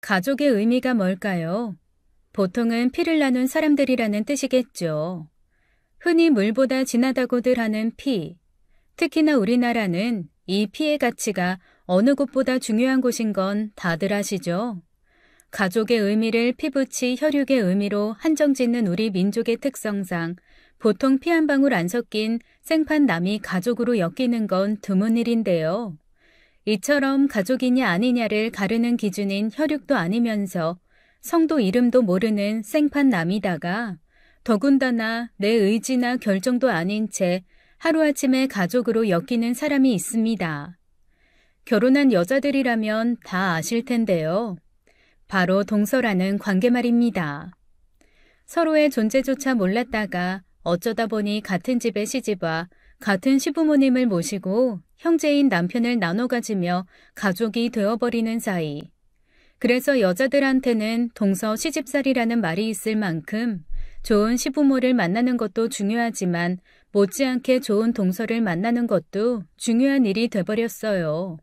가족의 의미가 뭘까요? 보통은 피를 나눈 사람들이라는 뜻이겠죠. 흔히 물보다 진하다고들 하는 피. 특히나 우리나라는 이 피의 가치가 어느 곳보다 중요한 곳인 건 다들 아시죠? 가족의 의미를 피부치 혈육의 의미로 한정짓는 우리 민족의 특성상 보통 피 한 방울 안 섞인 생판 남이 가족으로 엮이는 건 드문 일인데요. 이처럼 가족이냐 아니냐를 가르는 기준인 혈육도 아니면서 성도 이름도 모르는 생판 남이다가 더군다나 내 의지나 결정도 아닌 채 하루아침에 가족으로 엮이는 사람이 있습니다. 결혼한 여자들이라면 다 아실 텐데요. 바로 동서라는 관계 말입니다. 서로의 존재조차 몰랐다가 어쩌다 보니 같은 집에 시집와 같은 시부모님을 모시고 형제인 남편을 나눠 가지며 가족이 되어버리는 사이. 그래서 여자들한테는 동서 시집살이라는 말이 있을 만큼 좋은 시부모를 만나는 것도 중요하지만 못지않게 좋은 동서를 만나는 것도 중요한 일이 돼버렸어요.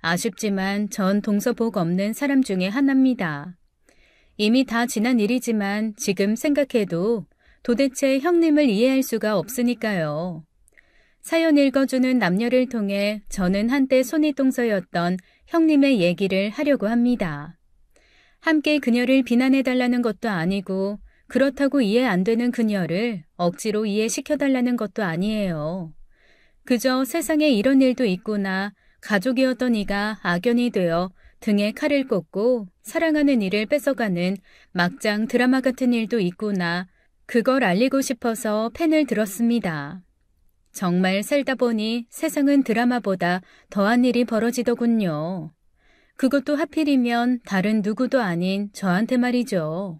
아쉽지만 전 동서복 없는 사람 중에 하나입니다. 이미 다 지난 일이지만 지금 생각해도 도대체 형님을 이해할 수가 없으니까요. 사연 읽어주는 남녀를 통해 저는 한때 손윗동서였던 형님의 얘기를 하려고 합니다. 함께 그녀를 비난해달라는 것도 아니고 그렇다고 이해 안 되는 그녀를 억지로 이해시켜달라는 것도 아니에요. 그저 세상에 이런 일도 있구나, 가족이었던 이가 악연이 되어 등에 칼을 꽂고 사랑하는 이를 뺏어가는 막장 드라마 같은 일도 있구나, 그걸 알리고 싶어서 펜을 들었습니다. 정말 살다 보니 세상은 드라마보다 더한 일이 벌어지더군요. 그것도 하필이면 다른 누구도 아닌 저한테 말이죠.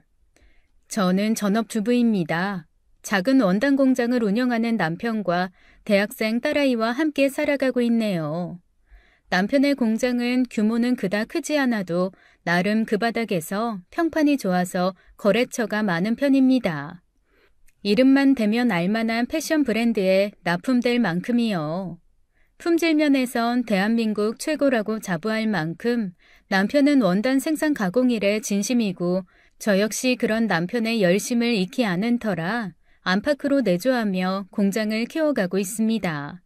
저는 전업주부입니다. 작은 원단 공장을 운영하는 남편과 대학생 딸아이와 함께 살아가고 있네요. 남편의 공장은 규모는 그닥 크지 않아도 나름 그 바닥에서 평판이 좋아서 거래처가 많은 편입니다. 이름만 대면 알만한 패션 브랜드에 납품될 만큼이요. 품질 면에선 대한민국 최고라고 자부할 만큼 남편은 원단 생산 가공일에 진심이고 저 역시 그런 남편의 열심을 잊지 않은 터라 안팎으로 내조하며 공장을 키워가고 있습니다.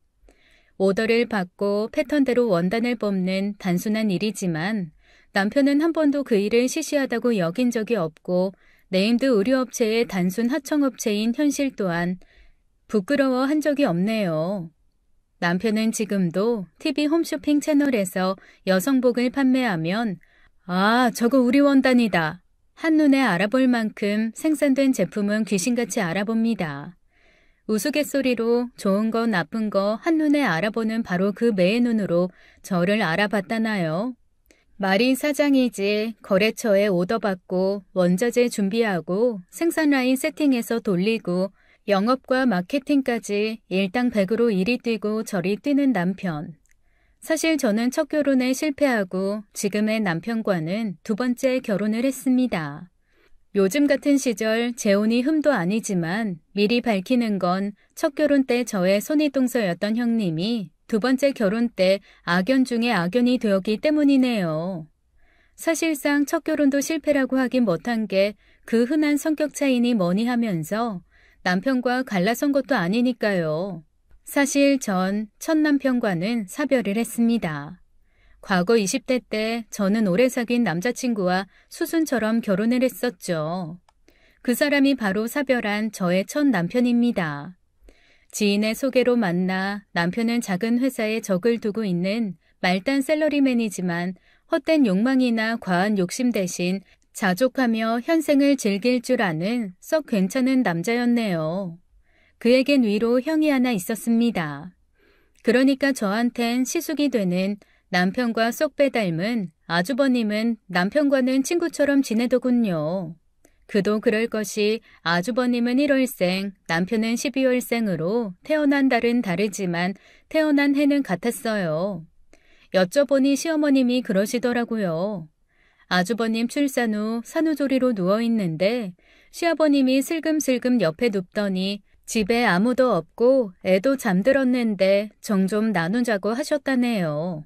오더를 받고 패턴대로 원단을 뽑는 단순한 일이지만 남편은 한 번도 그 일을 시시하다고 여긴 적이 없고 네임드 의류업체의 단순 하청업체인 현실 또한 부끄러워한 적이 없네요. 남편은 지금도 TV 홈쇼핑 채널에서 여성복을 판매하면 아, 저거 우리 원단이다. 한눈에 알아볼 만큼 생산된 제품은 귀신같이 알아봅니다. 우스갯소리로 좋은 거 나쁜 거 한눈에 알아보는 바로 그 매의 눈으로 저를 알아봤다나요? 말이 사장이지 거래처에 오더 받고 원자재 준비하고 생산 라인 세팅해서 돌리고 영업과 마케팅까지 일당백으로 이리 뛰고 저리 뛰는 남편. 사실 저는 첫 결혼에 실패하고 지금의 남편과는 두 번째 결혼을 했습니다. 요즘 같은 시절 재혼이 흠도 아니지만 미리 밝히는 건 첫 결혼 때 저의 손윗동서였던 형님이 두 번째 결혼 때 악연 중에 악연이 되었기 때문이네요. 사실상 첫 결혼도 실패라고 하긴 못한 게 그 흔한 성격 차이니 뭐니 하면서 남편과 갈라선 것도 아니니까요. 사실 전 첫 남편과는 사별을 했습니다. 과거 20대 때 저는 오래 사귄 남자친구와 수순처럼 결혼을 했었죠. 그 사람이 바로 사별한 저의 첫 남편입니다. 지인의 소개로 만나 남편은 작은 회사에 적을 두고 있는 말단 샐러리맨이지만 헛된 욕망이나 과한 욕심 대신 자족하며 현생을 즐길 줄 아는 썩 괜찮은 남자였네요. 그에겐 위로 형이 하나 있었습니다. 그러니까 저한텐 시숙이 되는 남편과 쏙 빼닮은 아주버님은 남편과는 친구처럼 지내더군요. 그도 그럴 것이 아주버님은 1월생, 남편은 12월생으로 태어난 달은 다르지만 태어난 해는 같았어요. 여쭤보니 시어머님이 그러시더라고요. 아주버님 출산 후 산후조리로 누워있는데 시아버님이 슬금슬금 옆에 눕더니 집에 아무도 없고 애도 잠들었는데 정 좀 나누자고 하셨다네요.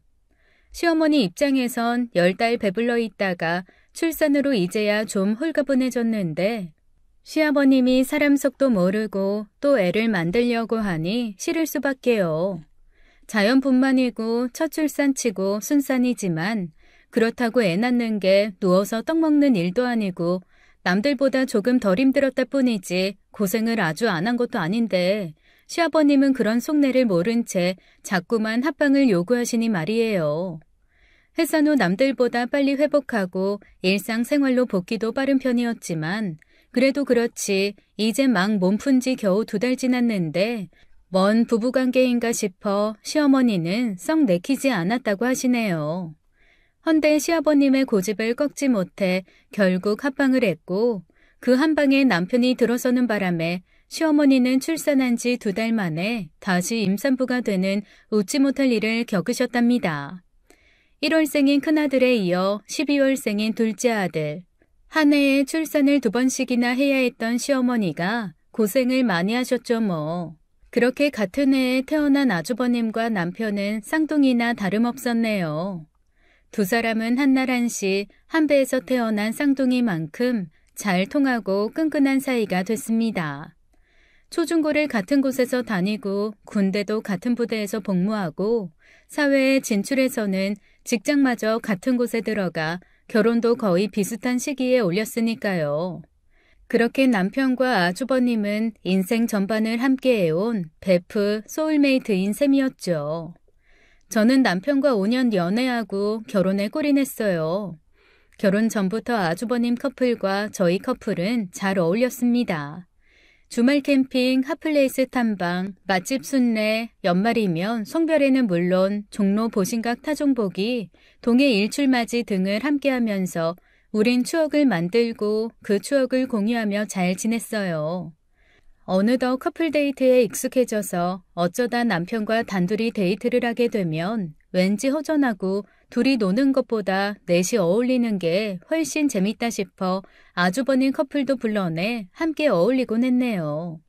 시어머니 입장에선 10달 배불러 있다가 출산으로 이제야 좀 홀가분해졌는데 시아버님이 사람 속도 모르고 또 애를 만들려고 하니 싫을 수밖에요. 자연분만이고 첫 출산치고 순산이지만 그렇다고 애 낳는 게 누워서 떡 먹는 일도 아니고 남들보다 조금 덜 힘들었다 뿐이지 고생을 아주 안 한 것도 아닌데 시아버님은 그런 속내를 모른 채 자꾸만 합방을 요구하시니 말이에요. 해산 후 남들보다 빨리 회복하고 일상생활로 복귀도 빠른 편이었지만 그래도 그렇지 이제 막 몸 푼 지 겨우 2달 지났는데 먼 부부관계인가 싶어 시어머니는 썩 내키지 않았다고 하시네요. 헌데 시아버님의 고집을 꺾지 못해 결국 합방을 했고 그 한방에 남편이 들어서는 바람에 시어머니는 출산한 지 2달 만에 다시 임산부가 되는 웃지 못할 일을 겪으셨답니다. 1월생인 큰아들에 이어 12월생인 둘째 아들. 한 해에 출산을 2번씩이나 해야 했던 시어머니가 고생을 많이 하셨죠 뭐. 그렇게 같은 해에 태어난 아주버님과 남편은 쌍둥이나 다름없었네요. 두 사람은 한날 한시 한 배에서 태어난 쌍둥이만큼 잘 통하고 끈끈한 사이가 됐습니다. 초중고를 같은 곳에서 다니고 군대도 같은 부대에서 복무하고 사회에 진출해서는 직장마저 같은 곳에 들어가 결혼도 거의 비슷한 시기에 올렸으니까요. 그렇게 남편과 아주버님은 인생 전반을 함께해온 베프 소울메이트인 셈이었죠. 저는 남편과 5년 연애하고 결혼에 골인했어요. 결혼 전부터 아주버님 커플과 저희 커플은 잘 어울렸습니다. 주말 캠핑, 핫플레이스 탐방, 맛집 순례, 연말이면 송별회는 물론 종로 보신각 타종보기, 동해 일출맞이 등을 함께하면서 우린 추억을 만들고 그 추억을 공유하며 잘 지냈어요. 어느덧 커플 데이트에 익숙해져서 어쩌다 남편과 단둘이 데이트를 하게 되면 왠지 허전하고 둘이 노는 것보다 넷이 어울리는 게 훨씬 재밌다 싶어 아주버님 커플도 불러내 함께 어울리곤 했네요.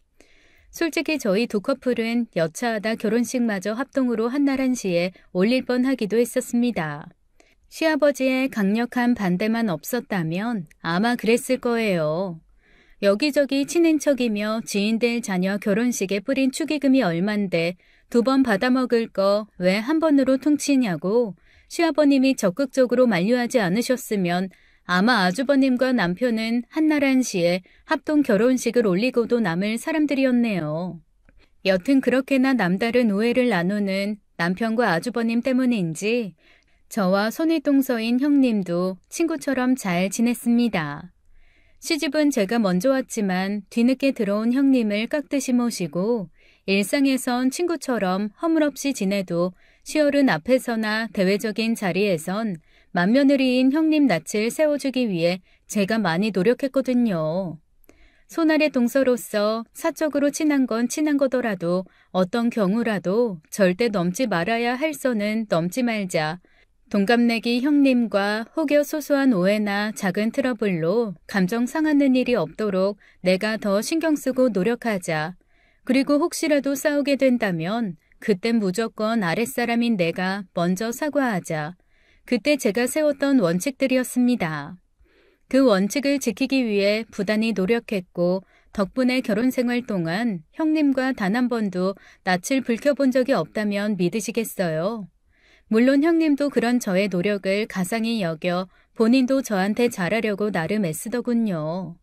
솔직히 저희 두 커플은 여차하다 결혼식마저 합동으로 한날 한시에 올릴 뻔하기도 했었습니다. 시아버지의 강력한 반대만 없었다면 아마 그랬을 거예요. 여기저기 친인척이며 지인들 자녀 결혼식에 뿌린 축의금이 얼만데 2번 받아먹을 거 왜 한 번으로 퉁치냐고 시아버님이 적극적으로 만류하지 않으셨으면 아마 아주버님과 남편은 한날 한시에 합동 결혼식을 올리고도 남을 사람들이었네요. 여튼 그렇게나 남다른 우애를 나누는 남편과 아주버님 때문인지 저와 손윗동서인 형님도 친구처럼 잘 지냈습니다. 시집은 제가 먼저 왔지만 뒤늦게 들어온 형님을 깍듯이 모시고 일상에선 친구처럼 허물없이 지내도 시어른 앞에서나 대외적인 자리에선 맏며느리인 형님 낯을 세워주기 위해 제가 많이 노력했거든요. 손아래 동서로서 사적으로 친한 건 친한 거더라도 어떤 경우라도 절대 넘지 말아야 할 선은 넘지 말자. 동갑내기 형님과 혹여 소소한 오해나 작은 트러블로 감정 상하는 일이 없도록 내가 더 신경 쓰고 노력하자. 그리고 혹시라도 싸우게 된다면 그땐 무조건 아랫사람인 내가 먼저 사과하자. 그때 제가 세웠던 원칙들이었습니다. 그 원칙을 지키기 위해 부단히 노력했고 덕분에 결혼 생활 동안 형님과 단 한 번도 낯을 붉혀본 적이 없다면 믿으시겠어요? 물론 형님도 그런 저의 노력을 가상히 여겨 본인도 저한테 잘하려고 나름 애쓰더군요.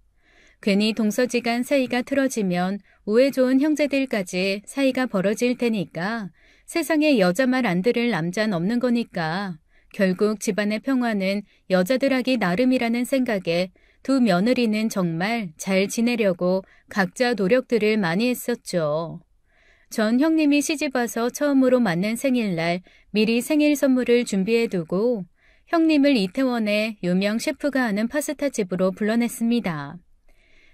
괜히 동서지간 사이가 틀어지면 우애 좋은 형제들까지 사이가 벌어질 테니까 세상에 여자 말 안 들을 남자는 없는 거니까 결국 집안의 평화는 여자들 하기 나름이라는 생각에 두 며느리는 정말 잘 지내려고 각자 노력들을 많이 했었죠. 전 형님이 시집와서 처음으로 맞는 생일날 미리 생일 선물을 준비해두고 형님을 이태원의 유명 셰프가 하는 파스타 집으로 불러냈습니다.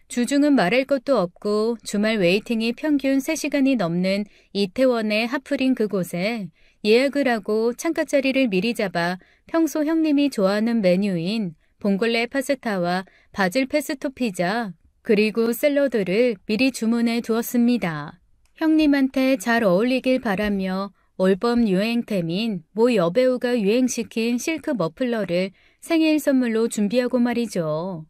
주중은 말할 것도 없고 주말 웨이팅이 평균 3시간이 넘는 이태원의 핫플인 그곳에 예약을 하고 창가 자리를 미리 잡아 평소 형님이 좋아하는 메뉴인 봉골레 파스타와 바질 페스토 피자 그리고 샐러드를 미리 주문해 두었습니다. 형님한테 잘 어울리길 바라며 올봄 유행템인 모 여배우가 유행시킨 실크 머플러를 생일 선물로 준비하고 말이죠.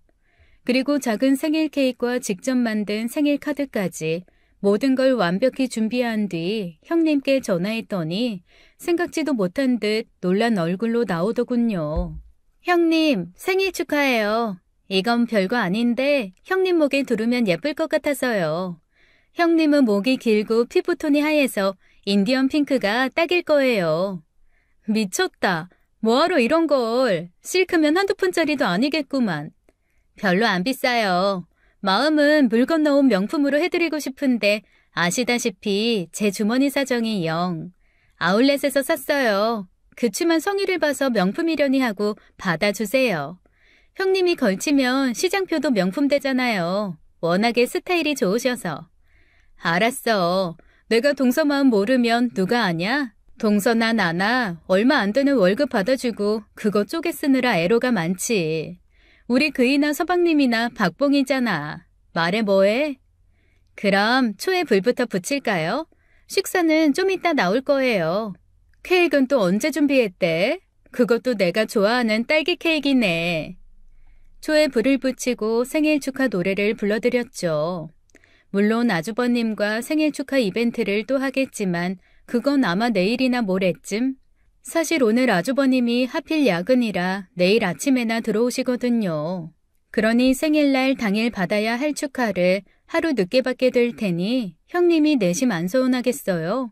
그리고 작은 생일 케이크와 직접 만든 생일 카드까지 모든 걸 완벽히 준비한 뒤 형님께 전화했더니 생각지도 못한 듯 놀란 얼굴로 나오더군요. 형님, 생일 축하해요. 이건 별거 아닌데 형님 목에 두르면 예쁠 것 같아서요. 형님은 목이 길고 피부톤이 하얘서 인디언 핑크가 딱일 거예요. 미쳤다. 뭐하러 이런 걸. 실크면 한두 푼짜리도 아니겠구만. 별로 안 비싸요. 마음은 물 건너온 명품으로 해드리고 싶은데 아시다시피 제 주머니 사정이 영. 아울렛에서 샀어요. 그치만 성의를 봐서 명품이려니 하고 받아주세요. 형님이 걸치면 시장표도 명품 되잖아요. 워낙에 스타일이 좋으셔서. 알았어. 내가 동서 마음 모르면 누가 아냐? 동서나 나나 얼마 안 되는 월급 받아주고 그거 쪼개 쓰느라 애로가 많지. 우리 그이나 서방님이나 박봉이잖아. 말해 뭐해? 그럼 초에 불부터 붙일까요? 식사는 좀 이따 나올 거예요. 케이크는 또 언제 준비했대? 그것도 내가 좋아하는 딸기 케이크네. 초에 불을 붙이고 생일 축하 노래를 불러드렸죠. 물론 아주버님과 생일 축하 이벤트를 또 하겠지만 그건 아마 내일이나 모레쯤. 사실 오늘 아주버님이 하필 야근이라 내일 아침에나 들어오시거든요. 그러니 생일날 당일 받아야 할 축하를 하루 늦게 받게 될 테니 형님이 내심 안 서운하겠어요.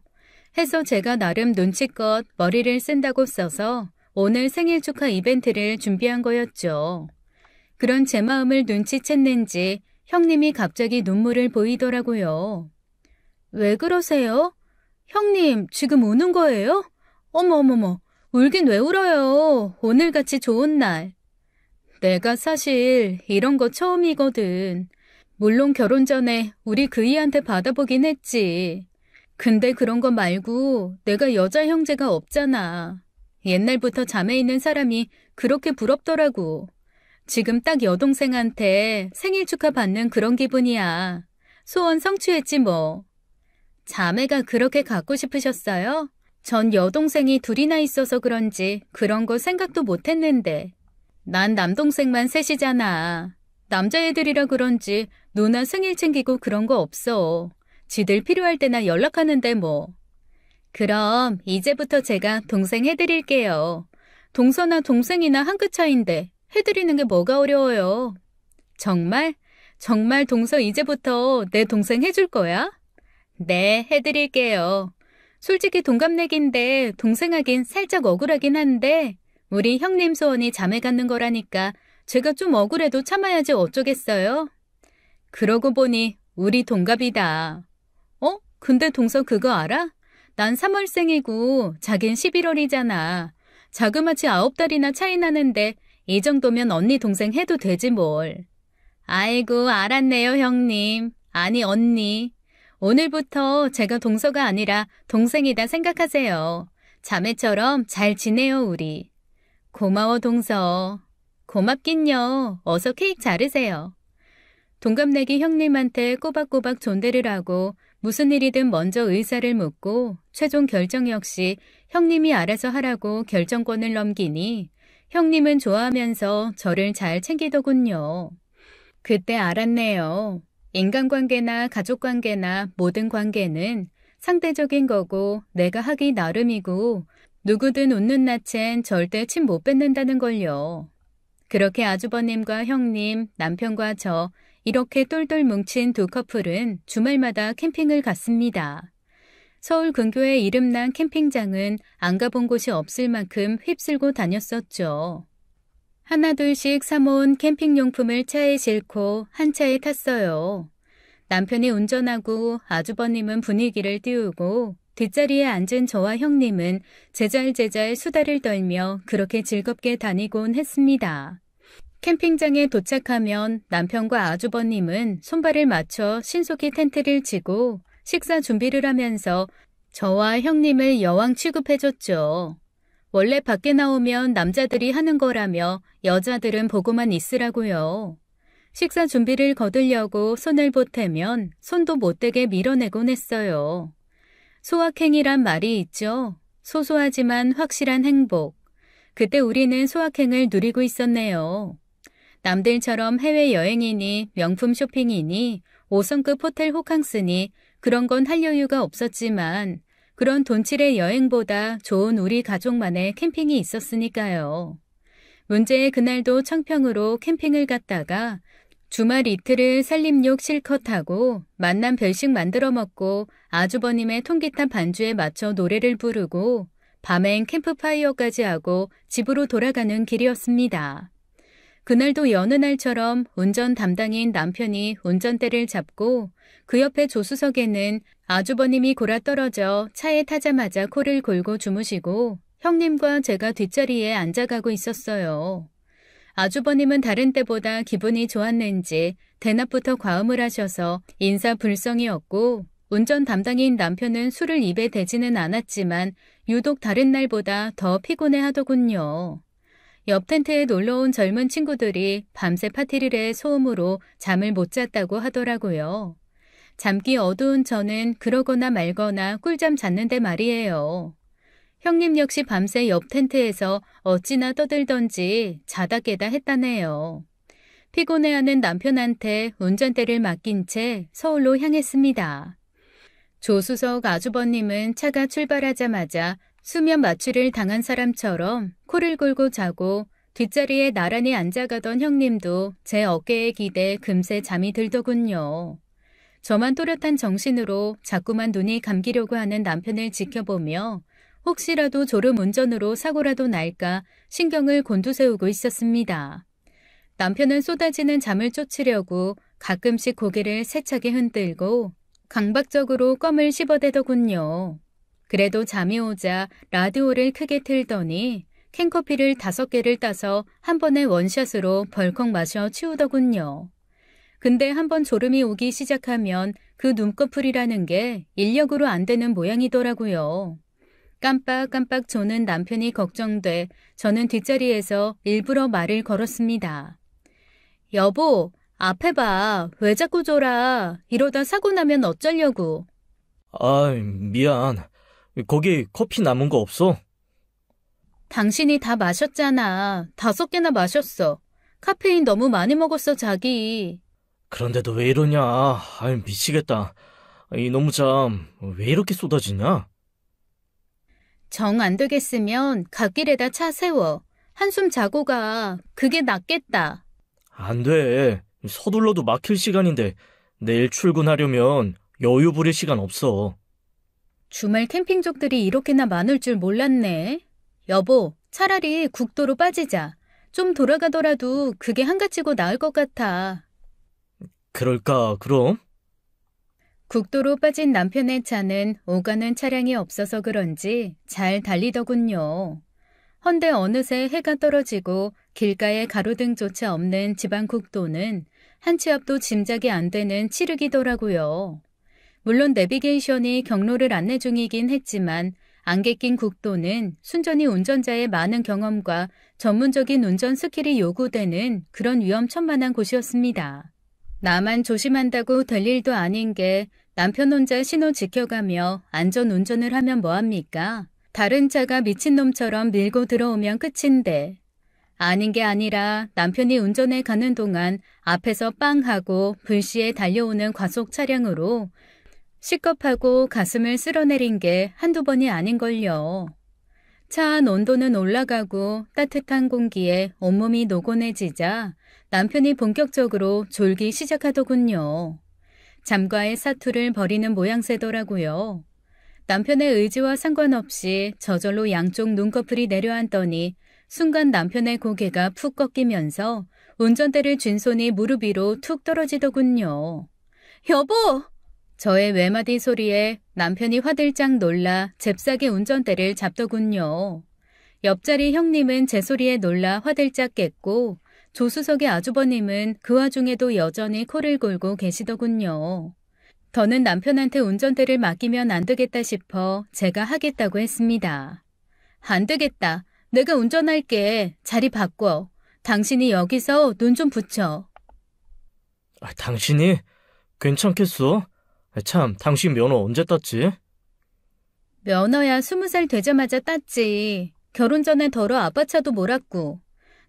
해서 제가 나름 눈치껏 머리를 쓴다고 써서 오늘 생일 축하 이벤트를 준비한 거였죠. 그런 제 마음을 눈치챘는지 형님이 갑자기 눈물을 보이더라고요. 왜 그러세요? 형님, 지금 우는 거예요? 어머어머머, 울긴 왜 울어요? 오늘같이 좋은 날. 내가 사실 이런 거 처음이거든. 물론 결혼 전에 우리 그이한테 받아보긴 했지. 근데 그런 거 말고 내가 여자 형제가 없잖아. 옛날부터 자매 있는 사람이 그렇게 부럽더라고. 지금 딱 여동생한테 생일 축하 받는 그런 기분이야. 소원 성취했지 뭐. 자매가 그렇게 갖고 싶으셨어요? 전 여동생이 둘이나 있어서 그런지 그런 거 생각도 못했는데. 난 남동생만 셋이잖아. 남자애들이라 그런지 누나 생일 챙기고 그런 거 없어. 지들 필요할 때나 연락하는데 뭐. 그럼 이제부터 제가 동생 해드릴게요. 동서나 동생이나 한 끗 차인데 해드리는 게 뭐가 어려워요. 정말? 정말 동서 이제부터 내 동생 해줄 거야? 네, 해드릴게요. 솔직히 동갑내기인데 동생 하긴 살짝 억울하긴 한데 우리 형님 소원이 자매 갖는 거라니까 제가 좀 억울해도 참아야지 어쩌겠어요? 그러고 보니 우리 동갑이다. 어? 근데 동서 그거 알아? 난 3월생이고 자긴 11월이잖아. 자그마치 9달이나 차이 나는데 이 정도면 언니 동생 해도 되지 뭘. 아이고 알았네요 형님. 아니 언니. 오늘부터 제가 동서가 아니라 동생이다 생각하세요. 자매처럼 잘 지내요 우리. 고마워 동서. 고맙긴요. 어서 케이크 자르세요. 동갑내기 형님한테 꼬박꼬박 존대를 하고 무슨 일이든 먼저 의사를 묻고 최종 결정 역시 형님이 알아서 하라고 결정권을 넘기니 형님은 좋아하면서 저를 잘 챙기더군요. 그때 알았네요. 인간관계나 가족관계나 모든 관계는 상대적인 거고 내가 하기 나름이고 누구든 웃는 낯엔 절대 침 못 뱉는다는 걸요. 그렇게 아주버님과 형님, 남편과 저 이렇게 똘똘 뭉친 두 커플은 주말마다 캠핑을 갔습니다. 서울 근교의 이름난 캠핑장은 안 가본 곳이 없을 만큼 휩쓸고 다녔었죠. 하나둘씩 사모은 캠핑용품을 차에 싣고 한 차에 탔어요. 남편이 운전하고 아주버님은 분위기를 띄우고 뒷자리에 앉은 저와 형님은 제잘제잘 수다를 떨며 그렇게 즐겁게 다니곤 했습니다. 캠핑장에 도착하면 남편과 아주버님은 손발을 맞춰 신속히 텐트를 치고 식사 준비를 하면서 저와 형님을 여왕 취급해줬죠. 원래 밖에 나오면 남자들이 하는 거라며 여자들은 보고만 있으라고요. 식사 준비를 거두려고 손을 보태면 손도 못대게 밀어내곤 했어요. 소확행이란 말이 있죠. 소소하지만 확실한 행복. 그때 우리는 소확행을 누리고 있었네요. 남들처럼 해외여행이니 명품 쇼핑이니 5성급 호텔 호캉스니 그런 건 할 여유가 없었지만 그런 돈칠의 여행보다 좋은 우리 가족만의 캠핑이 있었으니까요. 문제의 그날도 청평으로 캠핑을 갔다가 주말 이틀을 살림욕 실컷 하고 만난 별식 만들어 먹고 아주버님의 통기타 반주에 맞춰 노래를 부르고 밤엔 캠프파이어까지 하고 집으로 돌아가는 길이었습니다. 그날도 여느 날처럼 운전 담당인 남편이 운전대를 잡고 그 옆에 조수석에는 아주버님이 골아떨어져 차에 타자마자 코를 골고 주무시고 형님과 제가 뒷자리에 앉아가고 있었어요. 아주버님은 다른 때보다 기분이 좋았는지 대낮부터 과음을 하셔서 인사불성이었고 운전 담당인 남편은 술을 입에 대지는 않았지만 유독 다른 날보다 더 피곤해 하더군요. 옆 텐트에 놀러온 젊은 친구들이 밤새 파티를 해 소음으로 잠을 못 잤다고 하더라고요. 잠기 어두운 저는 그러거나 말거나 꿀잠 잤는데 말이에요. 형님 역시 밤새 옆 텐트에서 어찌나 떠들던지 자다 깨다 했다네요. 피곤해하는 남편한테 운전대를 맡긴 채 서울로 향했습니다. 조수석 아주버님은 차가 출발하자마자 수면 마취를 당한 사람처럼 코를 골고 자고 뒷자리에 나란히 앉아가던 형님도 제 어깨에 기대 금세 잠이 들더군요. 저만 또렷한 정신으로 자꾸만 눈이 감기려고 하는 남편을 지켜보며 혹시라도 졸음 운전으로 사고라도 날까 신경을 곤두세우고 있었습니다. 남편은 쏟아지는 잠을 쫓으려고 가끔씩 고개를 세차게 흔들고 강박적으로 껌을 씹어대더군요. 그래도 잠이 오자 라디오를 크게 틀더니 캔커피를 5개를 따서 한 번에 원샷으로 벌컥 마셔 치우더군요. 근데 한번 졸음이 오기 시작하면 그 눈꺼풀이라는 게 인력으로 안 되는 모양이더라고요. 깜빡깜빡 조는 남편이 걱정돼 저는 뒷자리에서 일부러 말을 걸었습니다. 여보, 앞에 봐. 왜 자꾸 졸아. 이러다 사고 나면 어쩌려고. 미안. 거기 커피 남은 거 없어? 당신이 다 마셨잖아. 5개나 마셨어. 카페인 너무 많이 먹었어, 자기. 그런데도 왜 이러냐. 미치겠다. 이놈의 잠, 왜 이렇게 쏟아지냐? 정 안 되겠으면 갓길에다 차 세워. 한숨 자고 가. 그게 낫겠다. 안 돼. 서둘러도 막힐 시간인데 내일 출근하려면 여유 부릴 시간 없어. 주말 캠핑족들이 이렇게나 많을 줄 몰랐네. 여보, 차라리 국도로 빠지자. 좀 돌아가더라도 그게 한가치고 나을 것 같아. 그럴까, 그럼? 국도로 빠진 남편의 차는 오가는 차량이 없어서 그런지 잘 달리더군요. 헌데 어느새 해가 떨어지고 길가에 가로등조차 없는 지방 국도는 한 치 앞도 짐작이 안 되는 칠흑이더라고요. 물론 내비게이션이 경로를 안내 중이긴 했지만 안개 낀 국도는 순전히 운전자의 많은 경험과 전문적인 운전 스킬이 요구되는 그런 위험천만한 곳이었습니다. 나만 조심한다고 될 일도 아닌 게 남편 혼자 신호 지켜가며 안전운전을 하면 뭐합니까? 다른 차가 미친놈처럼 밀고 들어오면 끝인데. 아닌 게 아니라 남편이 운전해 가는 동안 앞에서 빵 하고 불시에 달려오는 과속 차량으로 시겁하고 가슴을 쓸어내린 게 한두 번이 아닌걸요. 차 안 온도는 올라가고 따뜻한 공기에 온몸이 노곤해지자 남편이 본격적으로 졸기 시작하더군요. 잠과의 사투를 벌이는 모양새더라고요. 남편의 의지와 상관없이 저절로 양쪽 눈꺼풀이 내려앉더니 순간 남편의 고개가 푹 꺾이면서 운전대를 쥔 손이 무릎 위로 툭 떨어지더군요. 여보! 저의 외마디 소리에 남편이 화들짝 놀라 잽싸게 운전대를 잡더군요. 옆자리 형님은 제 소리에 놀라 화들짝 깼고 조수석의 아주버님은 그 와중에도 여전히 코를 골고 계시더군요. 더는 남편한테 운전대를 맡기면 안 되겠다 싶어 제가 하겠다고 했습니다. 안 되겠다. 내가 운전할게. 자리 바꿔. 당신이 여기서 눈 좀 붙여. 당신이? 괜찮겠어? 참, 당신 면허 언제 땄지? 면허야 20살 되자마자 땄지. 결혼 전에 더러 아빠차도 몰았고.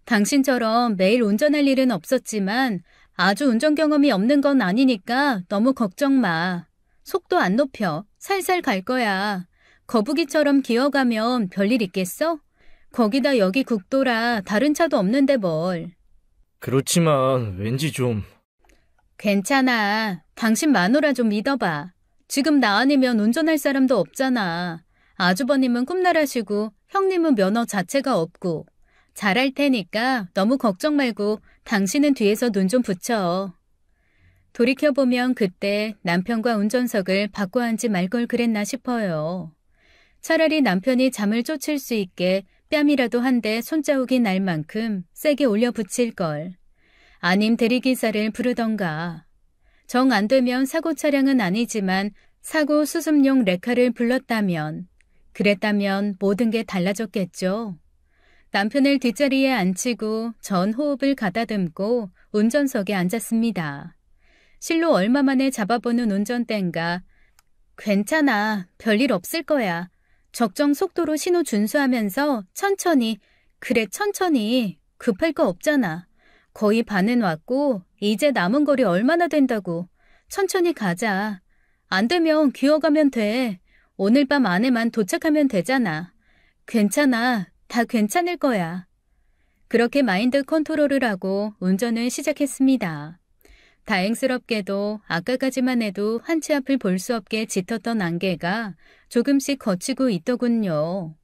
당신처럼 매일 운전할 일은 없었지만 아주 운전 경험이 없는 건 아니니까 너무 걱정 마. 속도 안 높여. 살살 갈 거야. 거북이처럼 기어가면 별일 있겠어? 거기다 여기 국도라 다른 차도 없는데 뭘. 그렇지만 왠지 좀... 괜찮아. 당신 마누라 좀 믿어봐. 지금 나 아니면 운전할 사람도 없잖아. 아주버님은 꿈나라시고 형님은 면허 자체가 없고. 잘할 테니까 너무 걱정 말고 당신은 뒤에서 눈 좀 붙여. 돌이켜보면 그때 남편과 운전석을 바꿔 앉지 말 걸 그랬나 싶어요. 차라리 남편이 잠을 쫓을 수 있게 뺨이라도 한 대 손자국이 날 만큼 세게 올려 붙일 걸. 아님 대리기사를 부르던가. 정 안 되면 사고 차량은 아니지만 사고 수습용 레카를 불렀다면, 그랬다면 모든 게 달라졌겠죠. 남편을 뒷자리에 앉히고 전 호흡을 가다듬고 운전석에 앉았습니다. 실로 얼마 만에 잡아보는 운전대인가. 괜찮아. 별일 없을 거야. 적정 속도로 신호 준수하면서 천천히. 그래 천천히. 급할 거 없잖아. 거의 반은 왔고 이제 남은 거리 얼마나 된다고. 천천히 가자. 안 되면 기어가면 돼. 오늘 밤 안에만 도착하면 되잖아. 괜찮아. 다 괜찮을 거야. 그렇게 마인드 컨트롤을 하고 운전을 시작했습니다. 다행스럽게도 아까까지만 해도 한 치 앞을 볼 수 없게 짙었던 안개가 조금씩 걷히고 있더군요.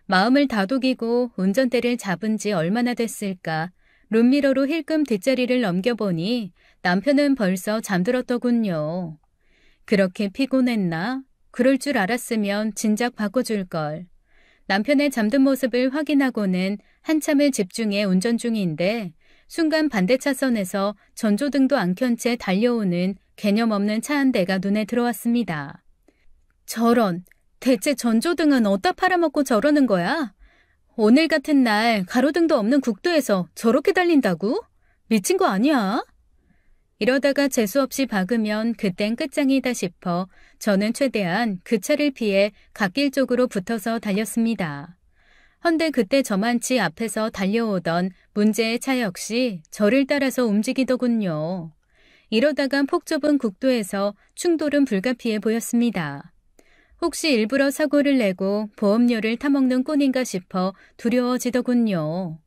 마음을 다독이고 운전대를 잡은 지 얼마나 됐을까. 룸미러로 힐끔 뒷자리를 넘겨보니 남편은 벌써 잠들었더군요. 그렇게 피곤했나? 그럴 줄 알았으면 진작 바꿔줄걸. 남편의 잠든 모습을 확인하고는 한참을 집중해 운전 중인데 순간 반대 차선에서 전조등도 안 켠 채 달려오는 개념 없는 차 한 대가 눈에 들어왔습니다. 저런, 대체 전조등은 어디다 팔아먹고 저러는 거야? 오늘 같은 날 가로등도 없는 국도에서 저렇게 달린다고? 미친 거 아니야? 이러다가 재수없이 박으면 그땐 끝장이다 싶어 저는 최대한 그 차를 피해 갓길 쪽으로 붙어서 달렸습니다. 헌데 그때 저만치 앞에서 달려오던 문제의 차 역시 저를 따라서 움직이더군요. 이러다간 폭 좁은 국도에서 충돌은 불가피해 보였습니다. 혹시 일부러 사고를 내고 보험료를 타먹는 꼴인가 싶어 두려워지더군요.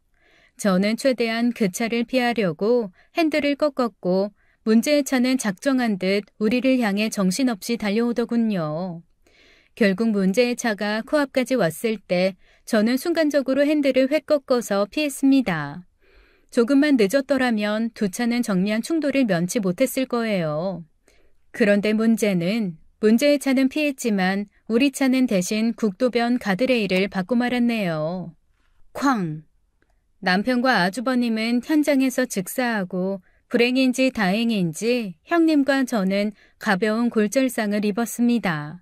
저는 최대한 그 차를 피하려고 핸들을 꺾었고 문제의 차는 작정한 듯 우리를 향해 정신없이 달려오더군요. 결국 문제의 차가 코앞까지 왔을 때 저는 순간적으로 핸들을 획 꺾어서 피했습니다. 조금만 늦었더라면 두 차는 정면 충돌을 면치 못했을 거예요. 그런데 문제는 문제의 차는 피했지만 우리 차는 대신 국도변 가드레일을 받고 말았네요. 쾅! 남편과 아주버님은 현장에서 즉사하고 불행인지 다행인지 형님과 저는 가벼운 골절상을 입었습니다.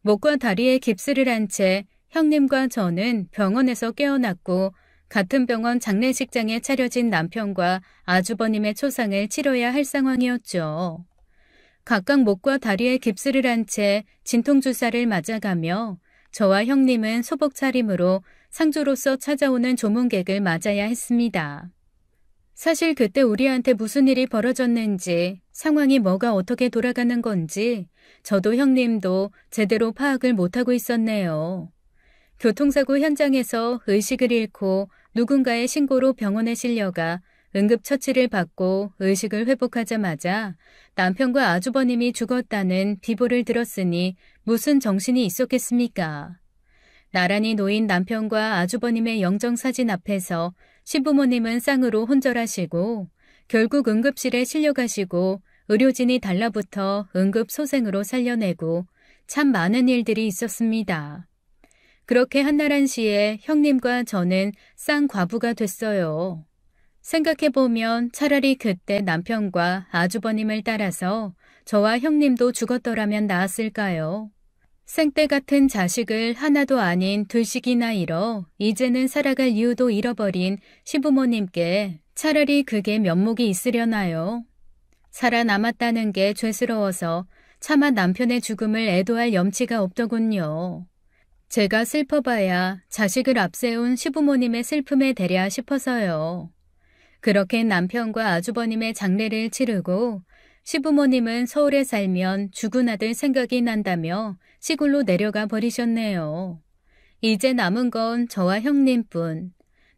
목과 다리에 깁스를 한 채 형님과 저는 병원에서 깨어났고 같은 병원 장례식장에 차려진 남편과 아주버님의 초상을 치러야 할 상황이었죠. 각각 목과 다리에 깁스를 한 채 진통주사를 맞아가며 저와 형님은 소복 차림으로 상주로서 찾아오는 조문객을 맞아야 했습니다. 사실 그때 우리한테 무슨 일이 벌어졌는지, 상황이 뭐가 어떻게 돌아가는 건지 저도 형님도 제대로 파악을 못하고 있었네요. 교통사고 현장에서 의식을 잃고 누군가의 신고로 병원에 실려가 응급처치를 받고 의식을 회복하자마자 남편과 아주버님이 죽었다는 비보를 들었으니 무슨 정신이 있었겠습니까? 나란히 놓인 남편과 아주버님의 영정사진 앞에서 시부모님은 쌍으로 혼절하시고 결국 응급실에 실려가시고 의료진이 달라붙어 응급소생으로 살려내고 참 많은 일들이 있었습니다. 그렇게 한날 한시에 형님과 저는 쌍과부가 됐어요. 생각해보면 차라리 그때 남편과 아주버님을 따라서 저와 형님도 죽었더라면 나았을까요? 생때 같은 자식을 하나도 아닌 둘씩이나 잃어 이제는 살아갈 이유도 잃어버린 시부모님께 차라리 그게 면목이 있으려나요? 살아남았다는 게 죄스러워서 차마 남편의 죽음을 애도할 염치가 없더군요. 제가 슬퍼봐야 자식을 앞세운 시부모님의 슬픔에 대랴 싶어서요. 그렇게 남편과 아주버님의 장례를 치르고 시부모님은 서울에 살면 죽은 아들 생각이 난다며 시골로 내려가 버리셨네요. 이제 남은 건 저와 형님뿐.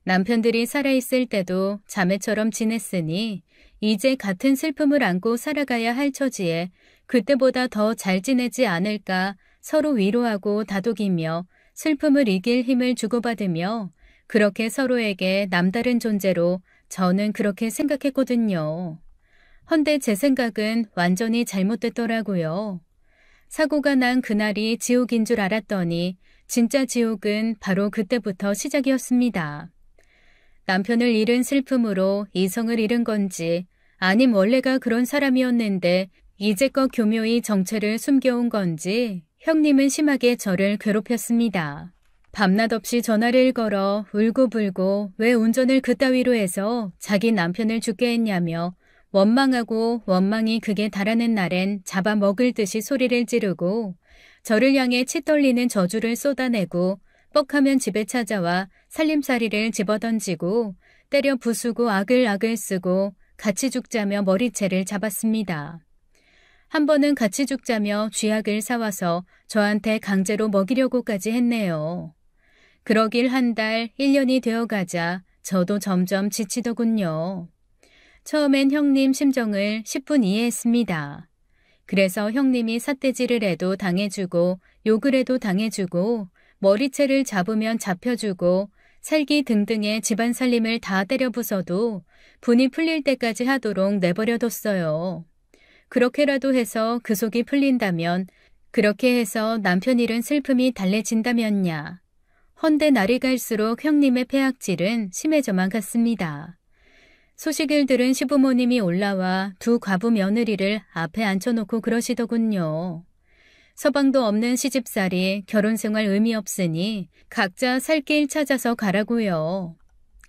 남편들이 살아있을 때도 자매처럼 지냈으니 이제 같은 슬픔을 안고 살아가야 할 처지에 그때보다 더 잘 지내지 않을까 서로 위로하고 다독이며 슬픔을 이길 힘을 주고받으며 그렇게 서로에게 남다른 존재로 저는 그렇게 생각했거든요. 헌데 제 생각은 완전히 잘못됐더라고요. 사고가 난 그날이 지옥인 줄 알았더니 진짜 지옥은 바로 그때부터 시작이었습니다. 남편을 잃은 슬픔으로 이성을 잃은 건지 아님 원래가 그런 사람이었는데 이제껏 교묘히 정체를 숨겨온 건지 형님은 심하게 저를 괴롭혔습니다. 밤낮 없이 전화를 걸어 울고불고 왜 운전을 그따위로 해서 자기 남편을 죽게 했냐며 원망하고 원망이 극에 달하는 날엔 잡아먹을 듯이 소리를 지르고 저를 향해 치 떨리는 저주를 쏟아내고 뻑하면 집에 찾아와 살림살이를 집어던지고 때려 부수고 아글아글 쓰고 같이 죽자며 머리채를 잡았습니다. 한 번은 같이 죽자며 쥐약을 사와서 저한테 강제로 먹이려고까지 했네요. 그러길 한 달, 1년이 되어가자 저도 점점 지치더군요. 처음엔 형님 심정을 10분 이해했습니다. 그래서 형님이 삿대질을 해도 당해주고 욕을 해도 당해주고 머리채를 잡으면 잡혀주고 살기 등등의 집안 살림을 다 때려 부숴도 분이 풀릴 때까지 하도록 내버려뒀어요. 그렇게라도 해서 그 속이 풀린다면 그렇게 해서 남편 잃은 슬픔이 달래진다면야. 헌데 날이 갈수록 형님의 폐악질은 심해져만 갔습니다. 소식을 들은 시부모님이 올라와 두 과부 며느리를 앞에 앉혀놓고 그러시더군요. 서방도 없는 시집살이 결혼생활 의미 없으니 각자 살 길 찾아서 가라고요.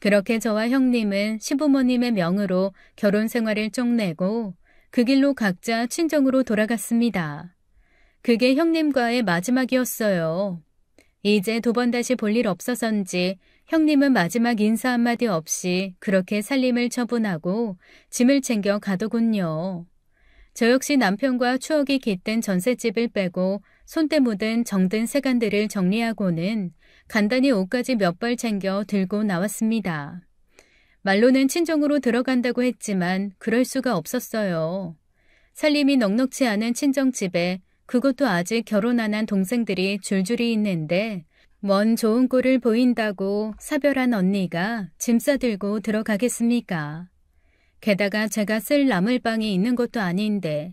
그렇게 저와 형님은 시부모님의 명으로 결혼생활을 쪽내고 그 길로 각자 친정으로 돌아갔습니다. 그게 형님과의 마지막이었어요. 이제 두 번 다시 볼 일 없어서인지 형님은 마지막 인사 한마디 없이 그렇게 살림을 처분하고 짐을 챙겨 가더군요. 저 역시 남편과 추억이 깃든 전셋집을 빼고 손때 묻은 정든 세간들을 정리하고는 간단히 옷까지 몇 벌 챙겨 들고 나왔습니다. 말로는 친정으로 들어간다고 했지만 그럴 수가 없었어요. 살림이 넉넉치 않은 친정집에 그것도 아직 결혼 안 한 동생들이 줄줄이 있는데 먼 좋은 꼴을 보인다고 사별한 언니가 짐 싸들고 들어가겠습니까? 게다가 제가 쓸 나물방이 있는 것도 아닌데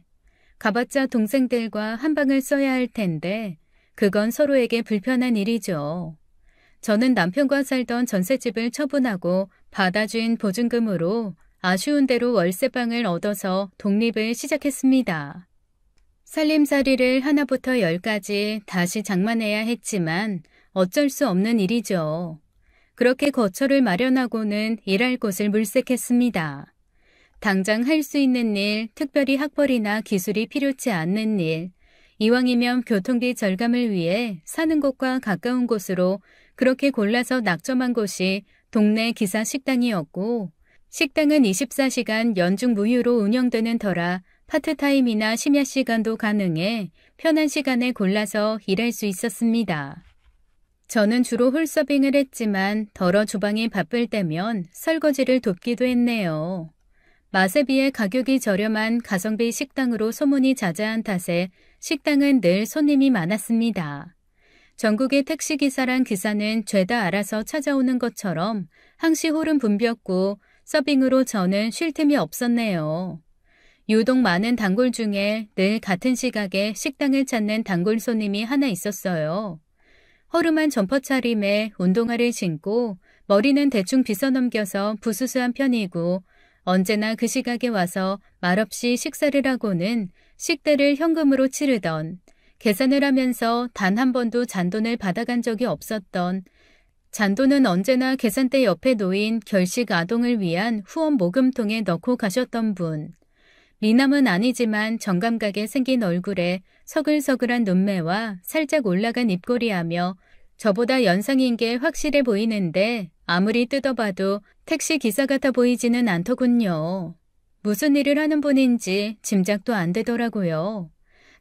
가봤자 동생들과 한 방을 써야 할 텐데 그건 서로에게 불편한 일이죠. 저는 남편과 살던 전셋집을 처분하고 받아준 보증금으로 아쉬운 대로 월세방을 얻어서 독립을 시작했습니다. 살림살이를 하나부터 10까지 다시 장만해야 했지만 어쩔 수 없는 일이죠. 그렇게 거처를 마련하고는 일할 곳을 물색했습니다. 당장 할 수 있는 일, 특별히 학벌이나 기술이 필요치 않는 일, 이왕이면 교통비 절감을 위해 사는 곳과 가까운 곳으로 그렇게 골라서 낙점한 곳이 동네 기사 식당이었고 식당은 24시간 연중 무휴로 운영되는 터라 파트타임이나 심야 시간도 가능해 편한 시간에 골라서 일할 수 있었습니다. 저는 주로 홀서빙을 했지만 더러 주방이 바쁠 때면 설거지를 돕기도 했네요. 맛에 비해 가격이 저렴한 가성비 식당으로 소문이 자자한 탓에 식당은 늘 손님이 많았습니다. 전국의 택시기사란 기사는 죄다 알아서 찾아오는 것처럼 항시 홀은 붐볐고 서빙으로 저는 쉴 틈이 없었네요. 유독 많은 단골 중에 늘 같은 시각에 식당을 찾는 단골 손님이 하나 있었어요. 허름한 점퍼 차림에 운동화를 신고 머리는 대충 빗어넘겨서 부수수한 편이고 언제나 그 시각에 와서 말없이 식사를 하고는 식대를 현금으로 치르던 계산을 하면서 단 한 번도 잔돈을 받아간 적이 없었던 잔돈은 언제나 계산대 옆에 놓인 결식 아동을 위한 후원 모금통에 넣고 가셨던 분. 미남은 아니지만 정감각에 생긴 얼굴에 서글서글한 눈매와 살짝 올라간 입꼬리하며 저보다 연상인 게 확실해 보이는데 아무리 뜯어봐도 택시 기사 같아 보이지는 않더군요. 무슨 일을 하는 분인지 짐작도 안 되더라고요.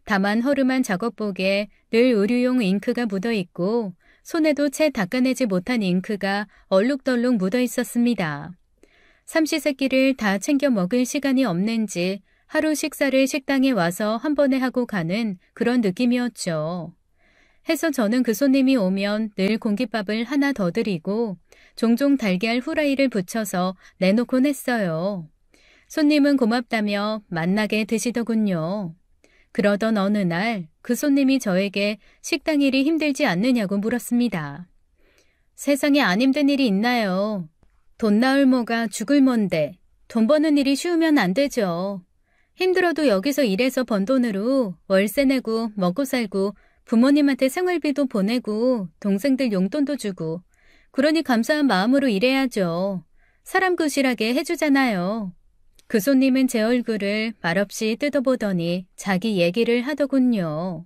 다만 허름한 작업복에 늘 의류용 잉크가 묻어 있고 손에도 채 닦아내지 못한 잉크가 얼룩덜룩 묻어 있었습니다. 삼시세끼를 다 챙겨 먹을 시간이 없는지 하루 식사를 식당에 와서 한 번에 하고 가는 그런 느낌이었죠. 해서 저는 그 손님이 오면 늘 공깃밥을 하나 더 드리고 종종 달걀 후라이를 붙여서 내놓곤 했어요. 손님은 고맙다며 맛나게 드시더군요. 그러던 어느 날 그 손님이 저에게 식당 일이 힘들지 않느냐고 물었습니다. 세상에 안 힘든 일이 있나요? 돈 나올 모가 죽을 뭔데 돈 버는 일이 쉬우면 안 되죠. 힘들어도 여기서 일해서 번 돈으로 월세 내고 먹고 살고 부모님한테 생활비도 보내고 동생들 용돈도 주고 그러니 감사한 마음으로 일해야죠. 사람 구실하게 해주잖아요. 그 손님은 제 얼굴을 말없이 뜯어보더니 자기 얘기를 하더군요.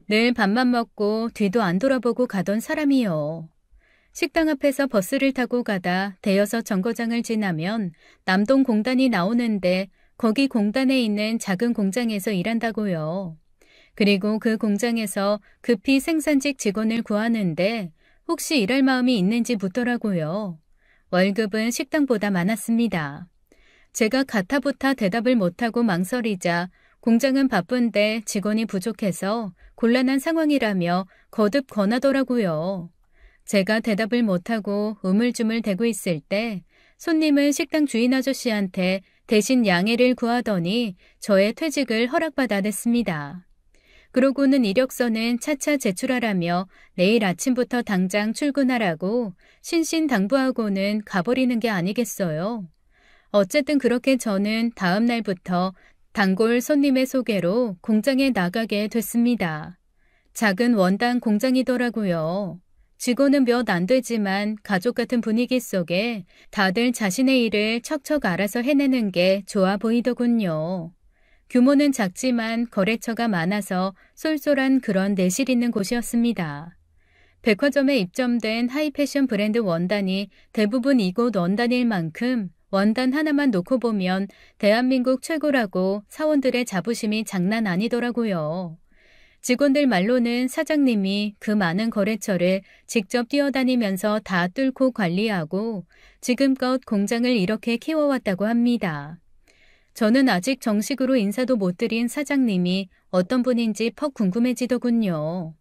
늘 밥만 먹고 뒤도 안 돌아보고 가던 사람이요. 식당 앞에서 버스를 타고 가다 대여섯 정거장을 지나면 남동 공단이 나오는데 거기 공단에 있는 작은 공장에서 일한다고요. 그리고 그 공장에서 급히 생산직 직원을 구하는데 혹시 일할 마음이 있는지 묻더라고요. 월급은 식당보다 많았습니다. 제가 가타부타 대답을 못하고 망설이자 공장은 바쁜데 직원이 부족해서 곤란한 상황이라며 거듭 권하더라고요. 제가 대답을 못하고 우물쭈물 대고 있을 때 손님은 식당 주인 아저씨한테 대신 양해를 구하더니 저의 퇴직을 허락받아냈습니다. 그러고는 이력서는 차차 제출하라며 내일 아침부터 당장 출근하라고 신신당부하고는 가버리는 게 아니겠어요. 어쨌든 그렇게 저는 다음 날부터 단골 손님의 소개로 공장에 나가게 됐습니다. 작은 원단 공장이더라고요. 직원은 몇 안 되지만 가족 같은 분위기 속에 다들 자신의 일을 척척 알아서 해내는 게 좋아 보이더군요. 규모는 작지만 거래처가 많아서 쏠쏠한 그런 내실 있는 곳이었습니다. 백화점에 입점된 하이패션 브랜드 원단이 대부분 이곳 원단일 만큼 원단 하나만 놓고 보면 대한민국 최고라고 사원들의 자부심이 장난 아니더라고요. 직원들 말로는 사장님이 그 많은 거래처를 직접 뛰어다니면서 다 뚫고 관리하고 지금껏 공장을 이렇게 키워왔다고 합니다. 저는 아직 정식으로 인사도 못 드린 사장님이 어떤 분인지 퍽 궁금해지더군요.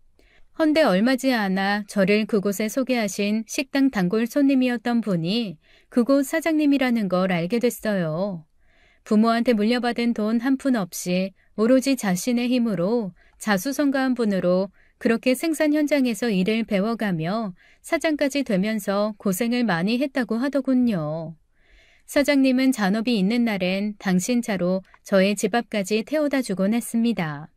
헌데 얼마지 않아 저를 그곳에 소개하신 식당 단골 손님이었던 분이 그곳 사장님이라는 걸 알게 됐어요. 부모한테 물려받은 돈 한 푼 없이 오로지 자신의 힘으로 자수성가한 분으로 그렇게 생산 현장에서 일을 배워가며 사장까지 되면서 고생을 많이 했다고 하더군요. 사장님은 잔업이 있는 날엔 당신 차로 저의 집 앞까지 태워다 주곤 했습니다.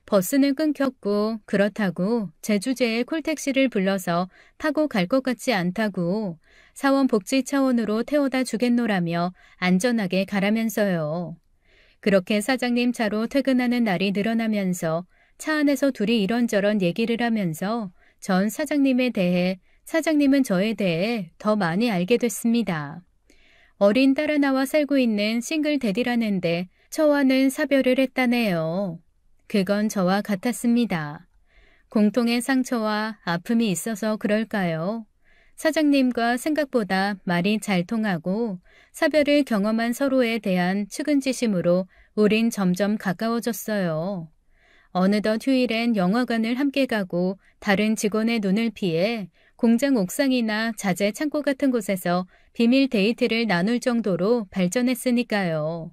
버스는 끊겼고 그렇다고 제 주제에 콜택시를 불러서 타고 갈 것 같지 않다고 사원복지 차원으로 태워다 주겠노라며 안전하게 가라면서요. 그렇게 사장님 차로 퇴근하는 날이 늘어나면서 차 안에서 둘이 이런저런 얘기를 하면서 전 사장님에 대해 사장님은 저에 대해 더 많이 알게 됐습니다. 어린 딸 하나와 살고 있는 싱글 대디라는데 저와는 사별을 했다네요. 그건 저와 같았습니다. 공통의 상처와 아픔이 있어서 그럴까요? 사장님과 생각보다 말이 잘 통하고 사별을 경험한 서로에 대한 측은지심으로 우린 점점 가까워졌어요. 어느덧 휴일엔 영화관을 함께 가고 다른 직원의 눈을 피해 공장 옥상이나 자재 창고 같은 곳에서 비밀 데이트를 나눌 정도로 발전했으니까요.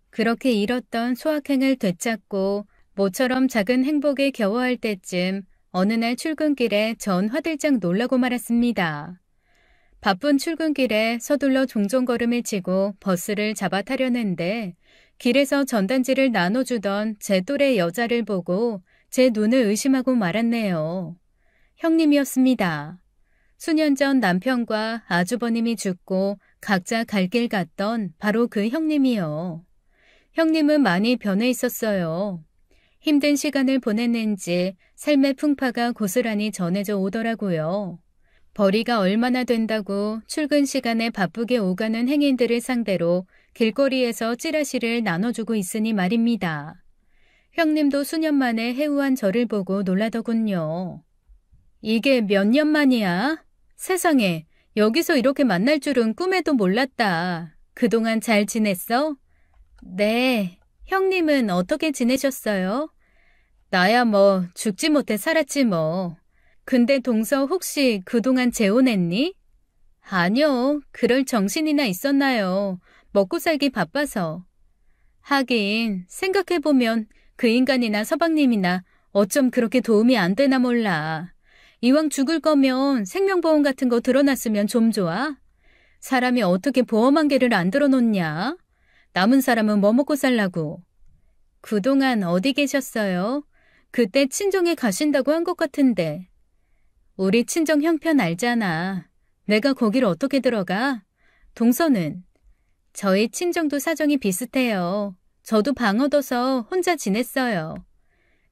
그렇게 잃었던 소확행을 되찾고 모처럼 작은 행복에 겨워할 때쯤 어느 날 출근길에 전 화들짝 놀라고 말았습니다. 바쁜 출근길에 서둘러 종종 걸음을 치고 버스를 잡아 타려는데 길에서 전단지를 나눠주던 제 또래 여자를 보고 제 눈을 의심하고 말았네요. 형님이었습니다. 수년 전 남편과 아주버님이 죽고 각자 갈 길 갔던 바로 그 형님이요. 형님은 많이 변해 있었어요. 힘든 시간을 보냈는지 삶의 풍파가 고스란히 전해져 오더라고요. 벌이가 얼마나 된다고 출근 시간에 바쁘게 오가는 행인들을 상대로 길거리에서 찌라시를 나눠주고 있으니 말입니다. 형님도 수년 만에 해우한 저를 보고 놀라더군요. 이게 몇 년 만이야? 세상에, 여기서 이렇게 만날 줄은 꿈에도 몰랐다. 그동안 잘 지냈어? 네. 형님은 어떻게 지내셨어요? 나야 뭐 죽지 못해 살았지 뭐. 근데 동서 혹시 그동안 재혼했니? 아니요. 그럴 정신이나 있었나요. 먹고 살기 바빠서. 하긴 생각해보면 그 인간이나 서방님이나 어쩜 그렇게 도움이 안 되나 몰라. 이왕 죽을 거면 생명보험 같은 거 들어놨으면 좀 좋아? 사람이 어떻게 보험 한 개를 안 들어놓냐? 남은 사람은 뭐 먹고 살라고. 그동안 어디 계셨어요? 그때 친정에 가신다고 한 것 같은데. 우리 친정 형편 알잖아. 내가 거기를 어떻게 들어가? 동서는? 저희 친정도 사정이 비슷해요. 저도 방 얻어서 혼자 지냈어요.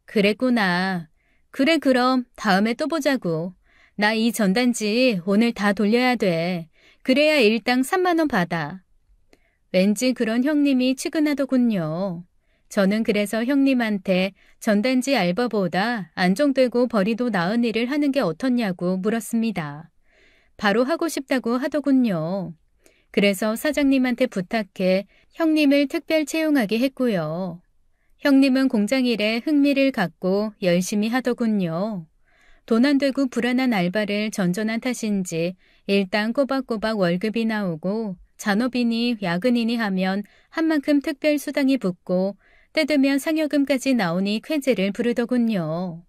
그랬구나. 그래 그럼 다음에 또 보자고. 나 이 전단지 오늘 다 돌려야 돼. 그래야 일당 3만 원 받아. 왠지 그런 형님이 측은하더군요. 저는 그래서 형님한테 전단지 알바보다 안정되고 벌이도 나은 일을 하는 게 어떻냐고 물었습니다. 바로 하고 싶다고 하더군요. 그래서 사장님한테 부탁해 형님을 특별 채용하게 했고요. 형님은 공장 일에 흥미를 갖고 열심히 하더군요. 돈 안 되고 불안한 알바를 전전한 탓인지 일단 꼬박꼬박 월급이 나오고 잔업이니 야근이니 하면 한 만큼 특별 수당이 붙고 때 되면 상여금까지 나오니 쾌재를 부르더군요.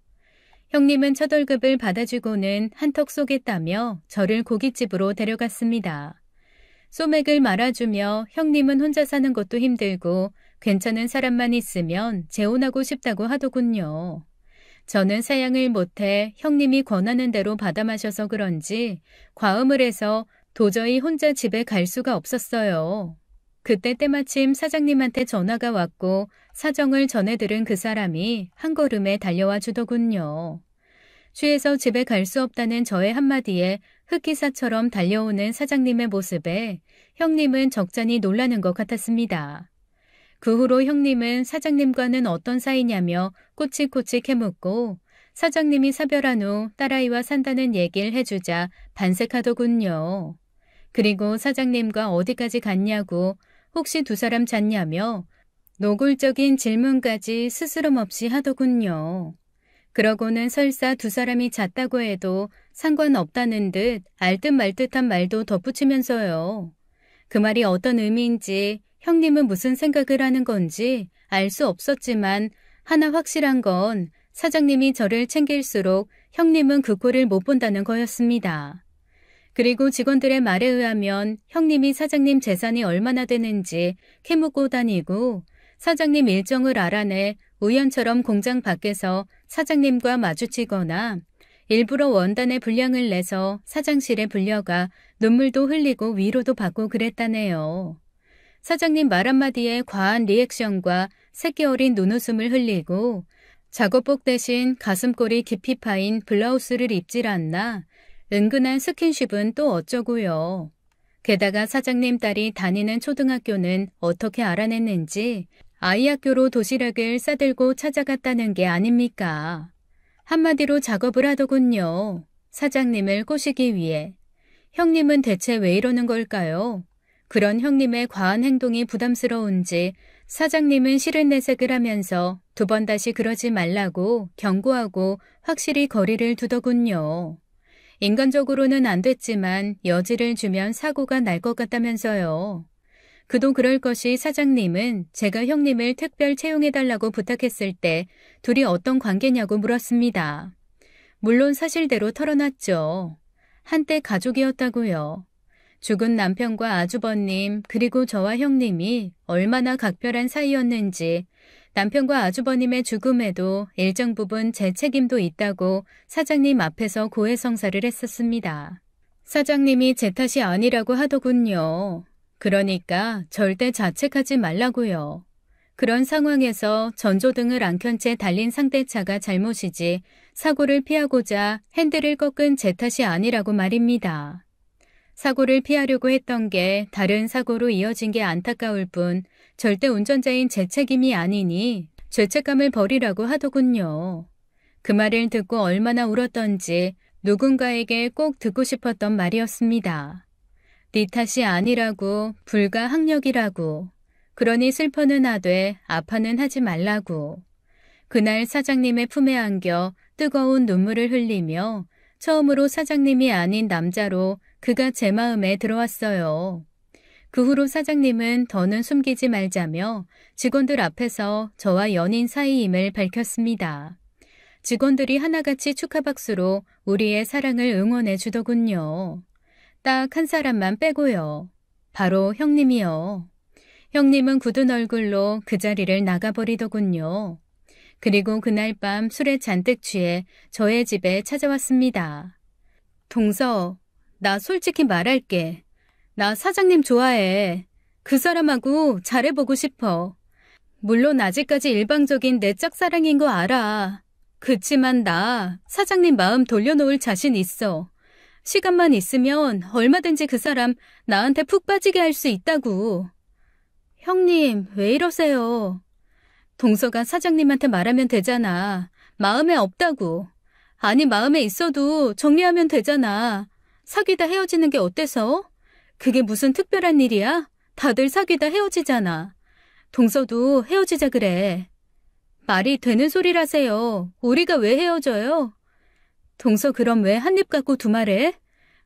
형님은 첫 월급을 받아주고는 한턱 쏘겠다며 저를 고깃집으로 데려갔습니다. 소맥을 말아주며 형님은 혼자 사는 것도 힘들고 괜찮은 사람만 있으면 재혼하고 싶다고 하더군요. 저는 사양을 못해 형님이 권하는 대로 받아 마셔서 그런지 과음을 해서 도저히 혼자 집에 갈 수가 없었어요. 그때 때마침 사장님한테 전화가 왔고 사정을 전해들은 그 사람이 한 걸음에 달려와 주더군요. 취해서 집에 갈 수 없다는 저의 한마디에 흑기사처럼 달려오는 사장님의 모습에 형님은 적잖이 놀라는 것 같았습니다. 그 후로 형님은 사장님과는 어떤 사이냐며 꼬치꼬치 캐묻고 사장님이 사별한 후 딸아이와 산다는 얘기를 해주자 반색하더군요. 그리고 사장님과 어디까지 갔냐고 혹시 두 사람 잤냐며 노골적인 질문까지 스스럼 없이 하더군요. 그러고는 설사 두 사람이 잤다고 해도 상관없다는 듯 알듯 말듯한 말도 덧붙이면서요. 그 말이 어떤 의미인지 형님은 무슨 생각을 하는 건지 알 수 없었지만 하나 확실한 건 사장님이 저를 챙길수록 형님은 그 꼴을 못 본다는 거였습니다. 그리고 직원들의 말에 의하면 형님이 사장님 재산이 얼마나 되는지 캐묻고 다니고 사장님 일정을 알아내 우연처럼 공장 밖에서 사장님과 마주치거나 일부러 원단의 분량을 내서 사장실에 불려가 눈물도 흘리고 위로도 받고 그랬다네요. 사장님 말 한마디에 과한 리액션과 새끼 어린 눈웃음을 흘리고 작업복 대신 가슴골이 깊이 파인 블라우스를 입질 않나 은근한 스킨십은 또 어쩌고요. 게다가 사장님 딸이 다니는 초등학교는 어떻게 알아냈는지 아이 학교로 도시락을 싸들고 찾아갔다는 게 아닙니까? 한마디로 작업을 하더군요. 사장님을 꼬시기 위해. 형님은 대체 왜 이러는 걸까요? 그런 형님의 과한 행동이 부담스러운지 사장님은 싫은 내색을 하면서 두 번 다시 그러지 말라고 경고하고 확실히 거리를 두더군요. 인간적으로는 안 됐지만 여지를 주면 사고가 날 것 같다면서요. 그도 그럴 것이 사장님은 제가 형님을 특별 채용해달라고 부탁했을 때 둘이 어떤 관계냐고 물었습니다. 물론 사실대로 털어놨죠. 한때 가족이었다고요. 죽은 남편과 아주버님 그리고 저와 형님이 얼마나 각별한 사이였는지 남편과 아주버님의 죽음에도 일정 부분 제 책임도 있다고 사장님 앞에서 고해성사를 했었습니다. 사장님이 제 탓이 아니라고 하더군요. 그러니까 절대 자책하지 말라고요. 그런 상황에서 전조등을 안 켠 채 달린 상대차가 잘못이지 사고를 피하고자 핸들을 꺾은 제 탓이 아니라고 말입니다. 사고를 피하려고 했던 게 다른 사고로 이어진 게 안타까울 뿐 절대 운전자인 제 책임이 아니니 죄책감을 버리라고 하더군요. 그 말을 듣고 얼마나 울었던지 누군가에게 꼭 듣고 싶었던 말이었습니다. 네 탓이 아니라고, 불가항력이라고. 그러니 슬퍼는 하되 아파는 하지 말라고. 그날 사장님의 품에 안겨 뜨거운 눈물을 흘리며 처음으로 사장님이 아닌 남자로 그가 제 마음에 들어왔어요. 그 후로 사장님은 더는 숨기지 말자며 직원들 앞에서 저와 연인 사이임을 밝혔습니다. 직원들이 하나같이 축하박수로 우리의 사랑을 응원해 주더군요. 딱 한 사람만 빼고요. 바로 형님이요. 형님은 굳은 얼굴로 그 자리를 나가버리더군요. 그리고 그날 밤 술에 잔뜩 취해 저의 집에 찾아왔습니다. 동서, 나 솔직히 말할게. 나 사장님 좋아해. 그 사람하고 잘해보고 싶어. 물론 아직까지 일방적인 내 짝사랑인 거 알아. 그치만 나 사장님 마음 돌려놓을 자신 있어. 시간만 있으면 얼마든지 그 사람 나한테 푹 빠지게 할 수 있다고. 형님, 왜 이러세요? 동서가 사장님한테 말하면 되잖아. 마음에 없다고. 아니, 마음에 있어도 정리하면 되잖아. 사귀다 헤어지는 게 어때서? 그게 무슨 특별한 일이야? 다들 사귀다 헤어지잖아. 동서도 헤어지자 그래. 말이 되는 소리라세요. 우리가 왜 헤어져요? 동서 그럼 왜 한 입 갖고 두 말해?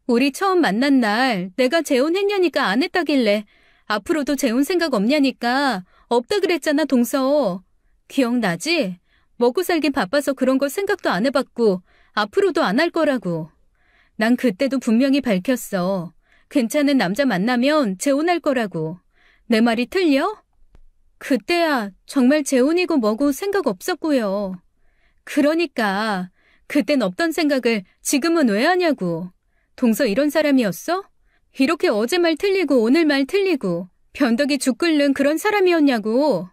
우리 처음 만난 날 내가 재혼했냐니까 안 했다길래 앞으로도 재혼 생각 없냐니까 없다 그랬잖아 동서. 기억나지? 먹고 살기 바빠서 그런 거 생각도 안 해봤고 앞으로도 안 할 거라고. 난 그때도 분명히 밝혔어. 괜찮은 남자 만나면 재혼할 거라고. 내 말이 틀려? 그때야 정말 재혼이고 뭐고 생각 없었고요. 그러니까 그땐 없던 생각을 지금은 왜 하냐고. 동서 이런 사람이었어? 이렇게 어제 말 틀리고 오늘 말 틀리고 변덕이 죽 끓는 그런 사람이었냐고.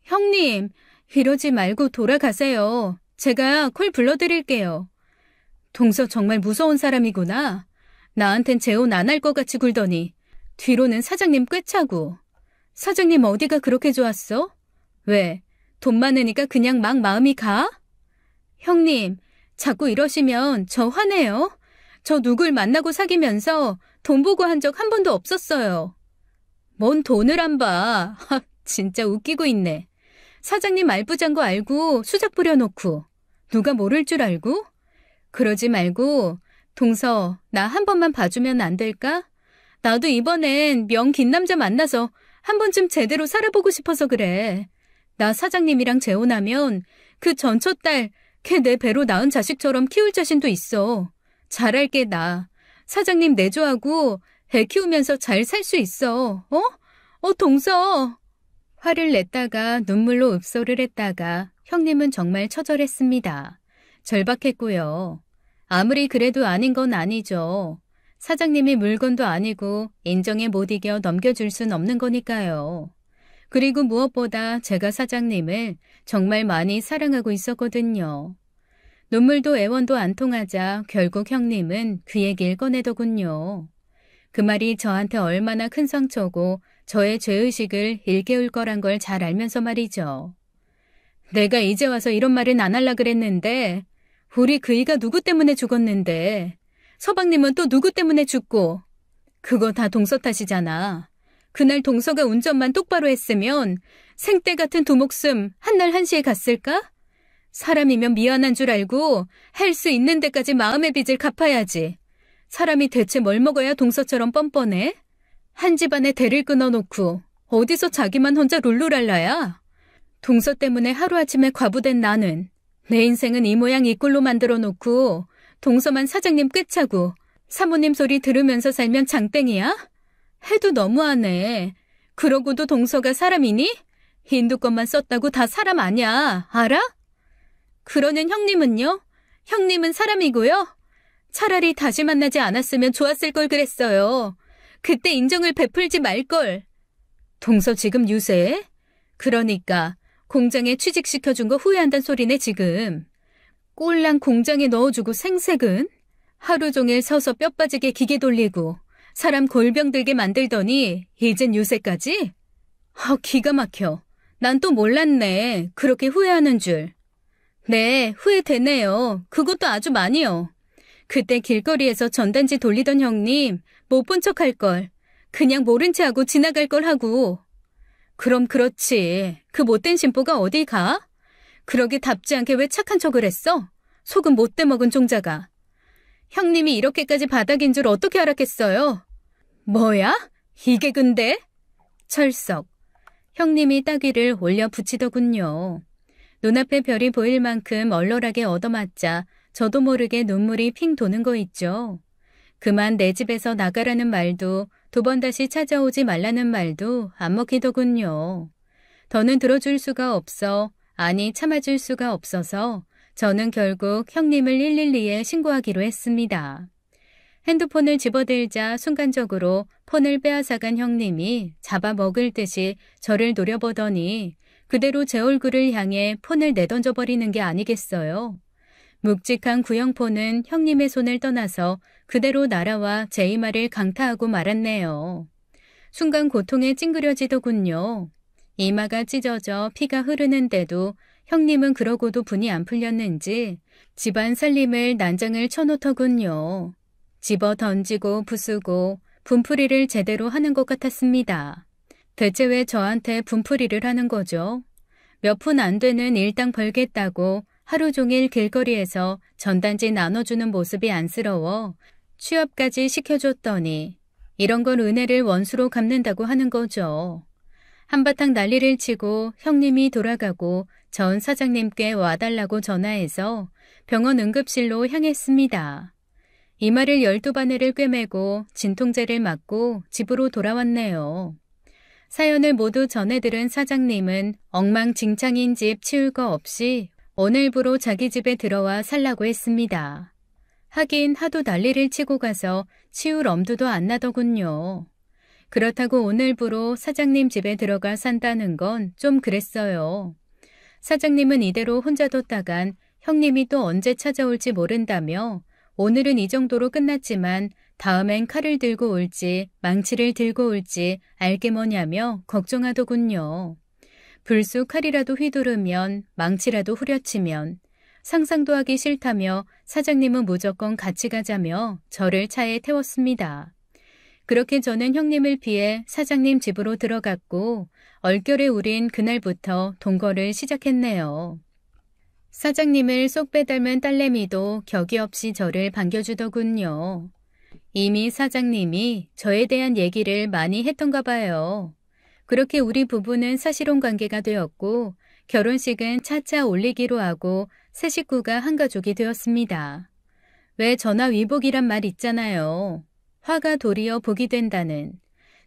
형님, 이러지 말고 돌아가세요. 제가 콜 불러드릴게요. 동서 정말 무서운 사람이구나. 나한텐 재혼 안 할 것 같이 굴더니 뒤로는 사장님 꿰차고. 사장님 어디가 그렇게 좋았어? 왜? 돈 많으니까 그냥 막 마음이 가? 형님, 자꾸 이러시면 저 화내요. 저 누굴 만나고 사귀면서 돈 보고 한 적 한 번도 없었어요. 뭔 돈을 안 봐. 진짜 웃기고 있네. 사장님 알부잔 거 알고 수작 부려놓고 누가 모를 줄 알고? 그러지 말고 동서 나 한 번만 봐주면 안 될까? 나도 이번엔 명 긴 남자 만나서 한 번쯤 제대로 살아보고 싶어서 그래. 나 사장님이랑 재혼하면 그 전첫 딸 걔 내 배로 낳은 자식처럼 키울 자신도 있어. 잘할게 나. 사장님 내조하고 애 키우면서 잘 살 수 있어. 동서. 화를 냈다가 눈물로 읍소를 했다가 형님은 정말 처절했습니다. 절박했고요. 아무리 그래도 아닌 건 아니죠. 사장님이 물건도 아니고 인정에 못 이겨 넘겨줄 순 없는 거니까요. 그리고 무엇보다 제가 사장님을 정말 많이 사랑하고 있었거든요. 눈물도 애원도 안 통하자 결국 형님은 그 얘기를 꺼내더군요. 그 말이 저한테 얼마나 큰 상처고 저의 죄의식을 일깨울 거란 걸 잘 알면서 말이죠. 내가 이제 와서 이런 말은 안 하려 그랬는데 우리 그이가 누구 때문에 죽었는데 서방님은 또 누구 때문에 죽고 그거 다 동서 탓이잖아. 그날 동서가 운전만 똑바로 했으면 생떼 같은 두 목숨 한날 한시에 갔을까? 사람이면 미안한 줄 알고 할 수 있는 데까지 마음의 빚을 갚아야지. 사람이 대체 뭘 먹어야 동서처럼 뻔뻔해? 한 집안에 대를 끊어놓고 어디서 자기만 혼자 룰루랄라야? 동서 때문에 하루아침에 과부된 나는 내 인생은 이 모양 이 꼴로 만들어 놓고 동서만 사장님 꿰차고 사모님 소리 들으면서 살면 장땡이야? 해도 너무하네. 그러고도 동서가 사람이니? 인두것만 썼다고 다 사람 아냐, 알아? 그러는 형님은요? 형님은 사람이고요? 차라리 다시 만나지 않았으면 좋았을 걸 그랬어요. 그때 인정을 베풀지 말걸. 동서 지금 유세해? 그러니까 공장에 취직시켜준 거 후회한단 소리네 지금. 꼴랑 공장에 넣어주고 생색은? 하루 종일 서서 뼈 빠지게 기계 돌리고 사람 골병 들게 만들더니 이젠 요새까지? 기가 막혀. 난 또 몰랐네. 그렇게 후회하는 줄. 네, 후회되네요. 그것도 아주 많이요. 그때 길거리에서 전단지 돌리던 형님 못 본 척 할 걸. 그냥 모른 채 하고 지나갈 걸 하고. 그럼 그렇지. 그 못된 심보가 어디 가? 그러게 답지 않게 왜 착한 척을 했어? 속은 못돼 먹은 종자가. 형님이 이렇게까지 바닥인 줄 어떻게 알았겠어요? 뭐야? 이게 근데? 철석. 형님이 따귀를 올려 붙이더군요. 눈앞에 별이 보일 만큼 얼얼하게 얻어맞자 저도 모르게 눈물이 핑 도는 거 있죠. 그만 내 집에서 나가라는 말도 두 번 다시 찾아오지 말라는 말도 안 먹히더군요. 더는 들어줄 수가 없어, 아니 참아줄 수가 없어서 저는 결국 형님을 112에 신고하기로 했습니다. 핸드폰을 집어들자 순간적으로 폰을 빼앗아간 형님이 잡아먹을 듯이 저를 노려보더니 그대로 제 얼굴을 향해 폰을 내던져버리는 게 아니겠어요. 묵직한 구형폰은 형님의 손을 떠나서 그대로 날아와 제 이마를 강타하고 말았네요. 순간 고통에 찡그려지더군요. 이마가 찢어져 피가 흐르는데도 형님은 그러고도 분이 안 풀렸는지 집안 살림을 난장을 쳐놓더군요. 집어 던지고 부수고 분풀이를 제대로 하는 것 같았습니다. 대체 왜 저한테 분풀이를 하는 거죠? 몇 푼 안 되는 일당 벌겠다고 하루 종일 길거리에서 전단지 나눠주는 모습이 안쓰러워 취업까지 시켜줬더니 이런 걸 은혜를 원수로 갚는다고 하는 거죠. 한바탕 난리를 치고 형님이 돌아가고 전 사장님께 와달라고 전화해서 병원 응급실로 향했습니다. 이마를 12바늘을 꿰매고 진통제를 맞고 집으로 돌아왔네요. 사연을 모두 전해들은 사장님은 엉망진창인 집 치울 거 없이 오늘부로 자기 집에 들어와 살라고 했습니다. 하긴 하도 난리를 치고 가서 치울 엄두도 안 나더군요. 그렇다고 오늘부로 사장님 집에 들어가 산다는 건 좀 그랬어요. 사장님은 이대로 혼자 뒀다간 형님이 또 언제 찾아올지 모른다며 오늘은 이 정도로 끝났지만 다음엔 칼을 들고 올지 망치를 들고 올지 알게 뭐냐며 걱정하더군요. 불쑥 칼이라도 휘두르면 망치라도 후려치면 상상도 하기 싫다며 사장님은 무조건 같이 가자며 저를 차에 태웠습니다. 그렇게 저는 형님을 피해 사장님 집으로 들어갔고 얼결에 우린 그날부터 동거를 시작했네요. 사장님을 쏙 빼닮은 딸내미도 격이 없이 저를 반겨주더군요. 이미 사장님이 저에 대한 얘기를 많이 했던가 봐요. 그렇게 우리 부부는 사실혼 관계가 되었고 결혼식은 차차 올리기로 하고 새 식구가 한 가족이 되었습니다. 왜 전화위복이란 말 있잖아요. 화가 도리어 복이 된다는.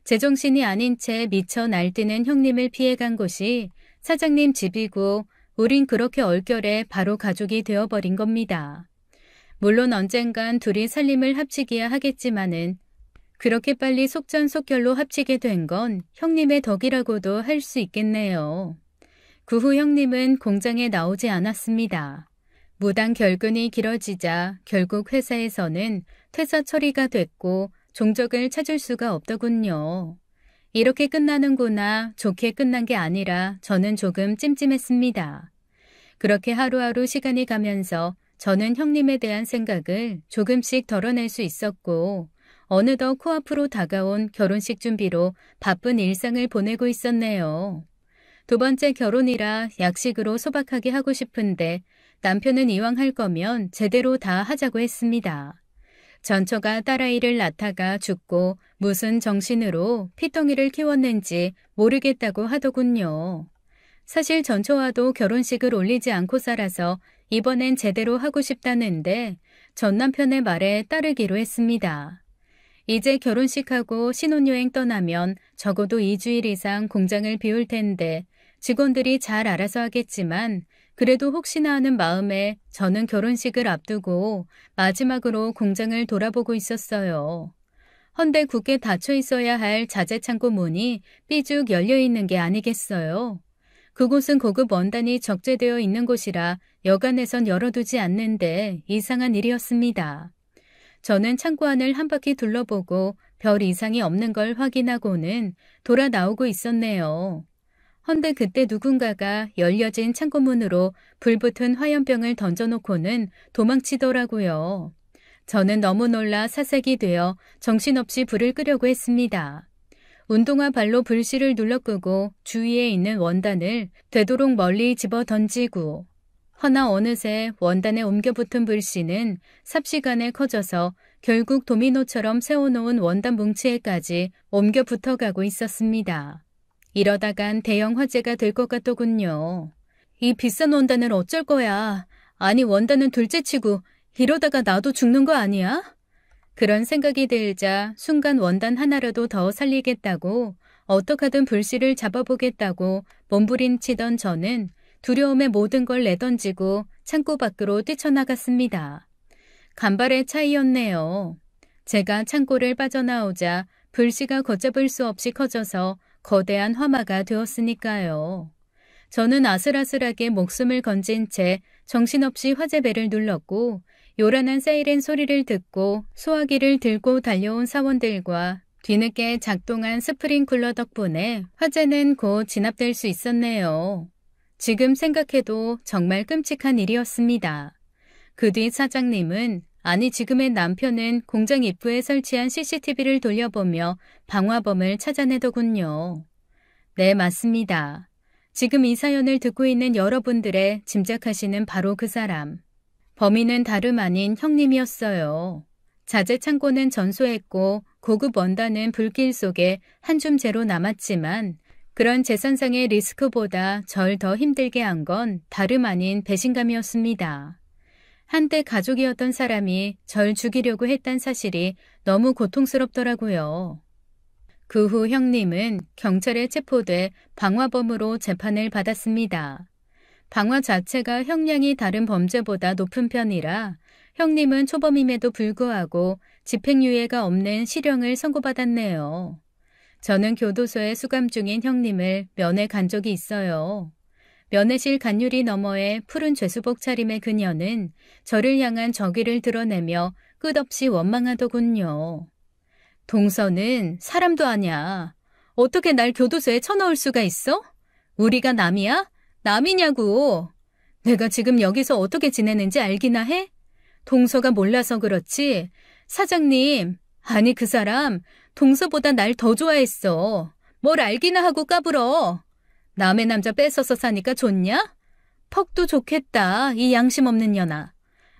제정신이 아닌 채 미쳐 날뛰는 형님을 피해간 곳이 사장님 집이고 우린 그렇게 얼결에 바로 가족이 되어버린 겁니다. 물론 언젠간 둘이 살림을 합치기야 하겠지만은 그렇게 빨리 속전속결로 합치게 된 건 형님의 덕이라고도 할 수 있겠네요. 그 후 형님은 공장에 나오지 않았습니다. 무단 결근이 길어지자 결국 회사에서는 퇴사 처리가 됐고 종적을 찾을 수가 없더군요. 이렇게 끝나는구나 좋게 끝난 게 아니라 저는 조금 찜찜했습니다. 그렇게 하루하루 시간이 가면서 저는 형님에 대한 생각을 조금씩 덜어낼 수 있었고 어느덧 코앞으로 다가온 결혼식 준비로 바쁜 일상을 보내고 있었네요. 두 번째 결혼이라 약식으로 소박하게 하고 싶은데 남편은 이왕 할 거면 제대로 다 하자고 했습니다. 전처가 딸아이를 낳다가 죽고 무슨 정신으로 피덩이를 키웠는지 모르겠다고 하더군요. 사실 전처와도 결혼식을 올리지 않고 살아서 이번엔 제대로 하고 싶다는데 전 남편의 말에 따르기로 했습니다. 이제 결혼식하고 신혼여행 떠나면 적어도 2주일 이상 공장을 비울 텐데 직원들이 잘 알아서 하겠지만 그래도 혹시나 하는 마음에 저는 결혼식을 앞두고 마지막으로 공장을 돌아보고 있었어요. 헌데 굳게 닫혀 있어야 할 자재창고 문이 삐죽 열려 있는 게 아니겠어요. 그곳은 고급 원단이 적재되어 있는 곳이라 여간에선 열어두지 않는데 이상한 일이었습니다. 저는 창고 안을 한 바퀴 둘러보고 별 이상이 없는 걸 확인하고는 돌아 나오고 있었네요. 헌데 그때 누군가가 열려진 창고문으로 불붙은 화염병을 던져놓고는 도망치더라고요. 저는 너무 놀라 사색이 되어 정신없이 불을 끄려고 했습니다. 운동화 발로 불씨를 눌러 끄고 주위에 있는 원단을 되도록 멀리 집어 던지고, 허나 어느새 원단에 옮겨붙은 불씨는 삽시간에 커져서 결국 도미노처럼 세워놓은 원단 뭉치에까지 옮겨 붙어가고 있었습니다. 이러다간 대형 화재가 될 것 같더군요. 이 비싼 원단을 어쩔 거야. 아니 원단은 둘째치고 이러다가 나도 죽는 거 아니야? 그런 생각이 들자 순간 원단 하나라도 더 살리겠다고 어떡하든 불씨를 잡아보겠다고 몸부림치던 저는 두려움에 모든 걸 내던지고 창고 밖으로 뛰쳐나갔습니다. 간발의 차이였네요. 제가 창고를 빠져나오자 불씨가 걷잡을 수 없이 커져서 거대한 화마가 되었으니까요. 저는 아슬아슬하게 목숨을 건진 채 정신없이 화재벨을 눌렀고 요란한 사이렌 소리를 듣고 소화기를 들고 달려온 사원들과 뒤늦게 작동한 스프링클러 덕분에 화재는 곧 진압될 수 있었네요. 지금 생각해도 정말 끔찍한 일이었습니다. 그 뒤 사장님은, 아니 지금의 남편은 공장 입구에 설치한 CCTV를 돌려보며 방화범을 찾아내더군요. 네, 맞습니다. 지금 이 사연을 듣고 있는 여러분들의 짐작하시는 바로 그 사람. 범인은 다름 아닌 형님이었어요. 자재 창고는 전소했고 고급 원단은 불길 속에 한 줌재로 남았지만 그런 재산상의 리스크보다 절 더 힘들게 한 건 다름 아닌 배신감이었습니다. 한때 가족이었던 사람이 절 죽이려고 했단 사실이 너무 고통스럽더라고요. 그 후 형님은 경찰에 체포돼 방화범으로 재판을 받았습니다. 방화 자체가 형량이 다른 범죄보다 높은 편이라 형님은 초범임에도 불구하고 집행유예가 없는 실형을 선고받았네요. 저는 교도소에 수감 중인 형님을 면회 간 적이 있어요. 면회실 간유리 너머에 푸른 죄수복 차림의 그녀는 저를 향한 저기를 드러내며 끝없이 원망하더군요. 동서는 사람도 아냐. 어떻게 날 교도소에 쳐넣을 수가 있어? 우리가 남이야? 남이냐고. 내가 지금 여기서 어떻게 지내는지 알기나 해? 동서가 몰라서 그렇지. 사장님, 아니 그 사람 동서보다 날 더 좋아했어. 뭘 알기나 하고 까불어. 남의 남자 뺏어서 사니까 좋냐? 퍽도 좋겠다, 이 양심 없는 년아.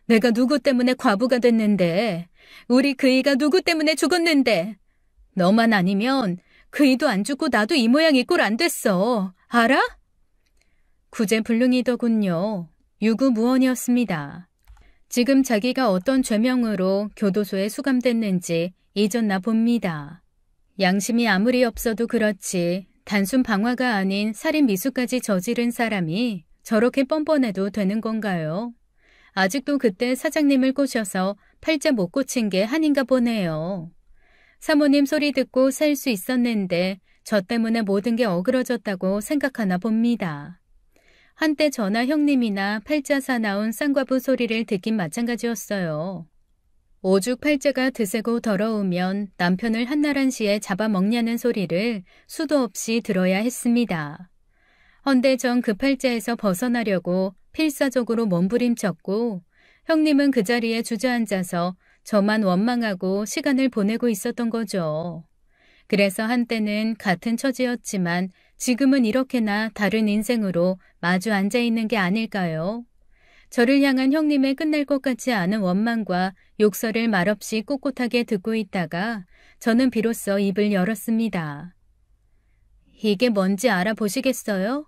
내가 누구 때문에 과부가 됐는데, 우리 그이가 누구 때문에 죽었는데, 너만 아니면 그이도 안 죽고 나도 이 모양 이 꼴 안 됐어. 알아? 구제불능이더군요. 유구무원이었습니다. 지금 자기가 어떤 죄명으로 교도소에 수감됐는지 잊었나 봅니다. 양심이 아무리 없어도 그렇지 단순 방화가 아닌 살인 미수까지 저지른 사람이 저렇게 뻔뻔해도 되는 건가요? 아직도 그때 사장님을 꼬셔서 팔자 못 고친 게 한인가 보네요. 사모님 소리 듣고 살 수 있었는데 저 때문에 모든 게 어그러졌다고 생각하나 봅니다. 한때 저나 형님이나 팔자 사나운 쌍과부 소리를 듣긴 마찬가지였어요. 오죽 팔자가 드세고 더러우면 남편을 한나란시에 잡아먹냐는 소리를 수도 없이 들어야 했습니다. 헌데 전 그 팔자에서 벗어나려고 필사적으로 몸부림쳤고 형님은 그 자리에 주저앉아서 저만 원망하고 시간을 보내고 있었던 거죠. 그래서 한때는 같은 처지였지만 지금은 이렇게나 다른 인생으로 마주 앉아있는 게 아닐까요? 저를 향한 형님의 끝날 것 같지 않은 원망과 욕설을 말없이 꼿꼿하게 듣고 있다가 저는 비로소 입을 열었습니다. 이게 뭔지 알아보시겠어요?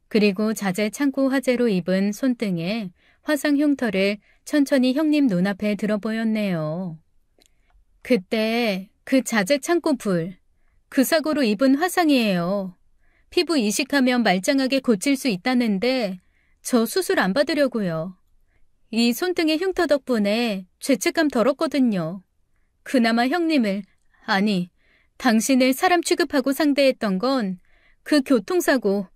그리고 자재 창고 화재로 입은 손등에 화상 흉터를 천천히 형님 눈앞에 들어보였네요. 그때 그 자재 창고 불, 그 사고로 입은 화상이에요. 피부 이식하면 말짱하게 고칠 수 있다는데 저 수술 안 받으려고요. 이 손등의 흉터 덕분에 죄책감 덜었거든요. 그나마 형님을, 아니 당신을 사람 취급하고 상대했던 건 그 교통사고,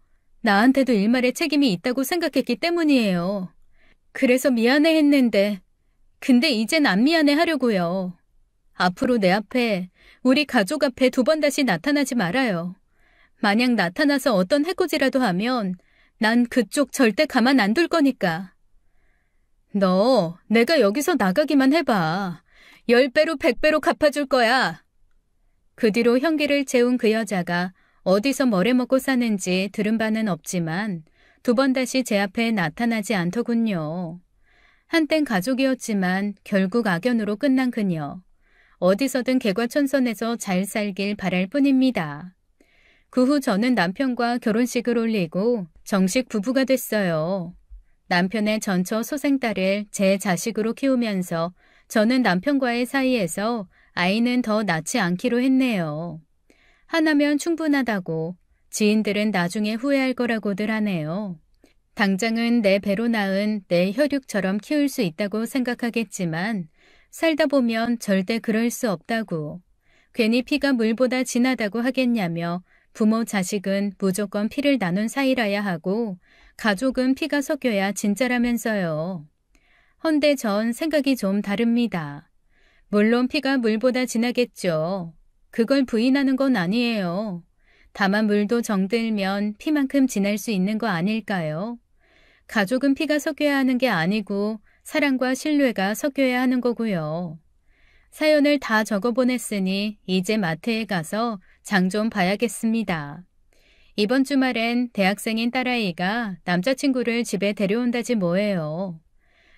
나한테도 일말의 책임이 있다고 생각했기 때문이에요. 그래서 미안해 했는데, 근데 이젠 안 미안해 하려고요. 앞으로 내 앞에, 우리 가족 앞에 2번 다시 나타나지 말아요. 만약 나타나서 어떤 해코지라도 하면 난 그쪽 절대 가만 안 둘 거니까. 너 내가 여기서 나가기만 해봐. 10배로 100배로 갚아줄 거야. 그 뒤로 형기를 채운 그 여자가 어디서 뭘 해먹고 사는지 들은 바는 없지만 2번 다시 제 앞에 나타나지 않더군요. 한땐 가족이었지만 결국 악연으로 끝난 그녀. 어디서든 개과천선해서 잘 살길 바랄 뿐입니다. 그 후 저는 남편과 결혼식을 올리고 정식 부부가 됐어요. 남편의 전처 소생딸을 제 자식으로 키우면서 저는 남편과의 사이에서 아이는 더 낳지 않기로 했네요. 하나면 충분하다고 지인들은 나중에 후회할 거라고들 하네요. 당장은 내 배로 낳은 내 혈육처럼 키울 수 있다고 생각하겠지만 살다 보면 절대 그럴 수 없다고, 괜히 피가 물보다 진하다고 하겠냐며 부모 자식은 무조건 피를 나눈 사이라야 하고 가족은 피가 섞여야 진짜라면서요. 헌데 전 생각이 좀 다릅니다. 물론 피가 물보다 진하겠죠. 그걸 부인하는 건 아니에요. 다만 물도 정들면 피만큼 진할 수 있는 거 아닐까요? 가족은 피가 섞여야 하는 게 아니고 사랑과 신뢰가 섞여야 하는 거고요. 사연을 다 적어보냈으니 이제 마트에 가서 장 좀 봐야겠습니다. 이번 주말엔 대학생인 딸아이가 남자친구를 집에 데려온다지 뭐예요.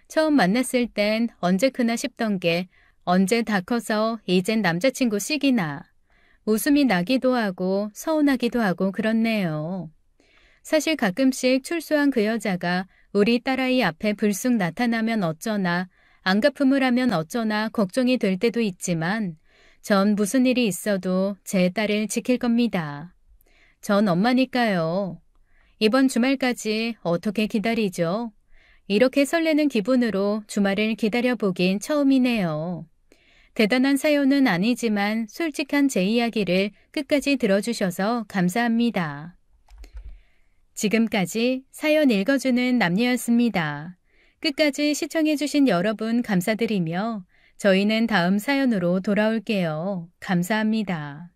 처음 만났을 땐 언제 크나 싶던 게 언제 다 커서 이젠 남자친구 씩이나. 웃음이 나기도 하고 서운하기도 하고 그렇네요. 사실 가끔씩 출소한 그 여자가 우리 딸아이 앞에 불쑥 나타나면 어쩌나, 안갚음을 하면 어쩌나 걱정이 될 때도 있지만 전 무슨 일이 있어도 제 딸을 지킬 겁니다. 전 엄마니까요. 이번 주말까지 어떻게 기다리죠? 이렇게 설레는 기분으로 주말을 기다려보긴 처음이네요. 대단한 사연은 아니지만 솔직한 제 이야기를 끝까지 들어주셔서 감사합니다. 지금까지 사연 읽어주는 남녀였습니다. 끝까지 시청해주신 여러분 감사드리며 저희는 다음 사연으로 돌아올게요. 감사합니다.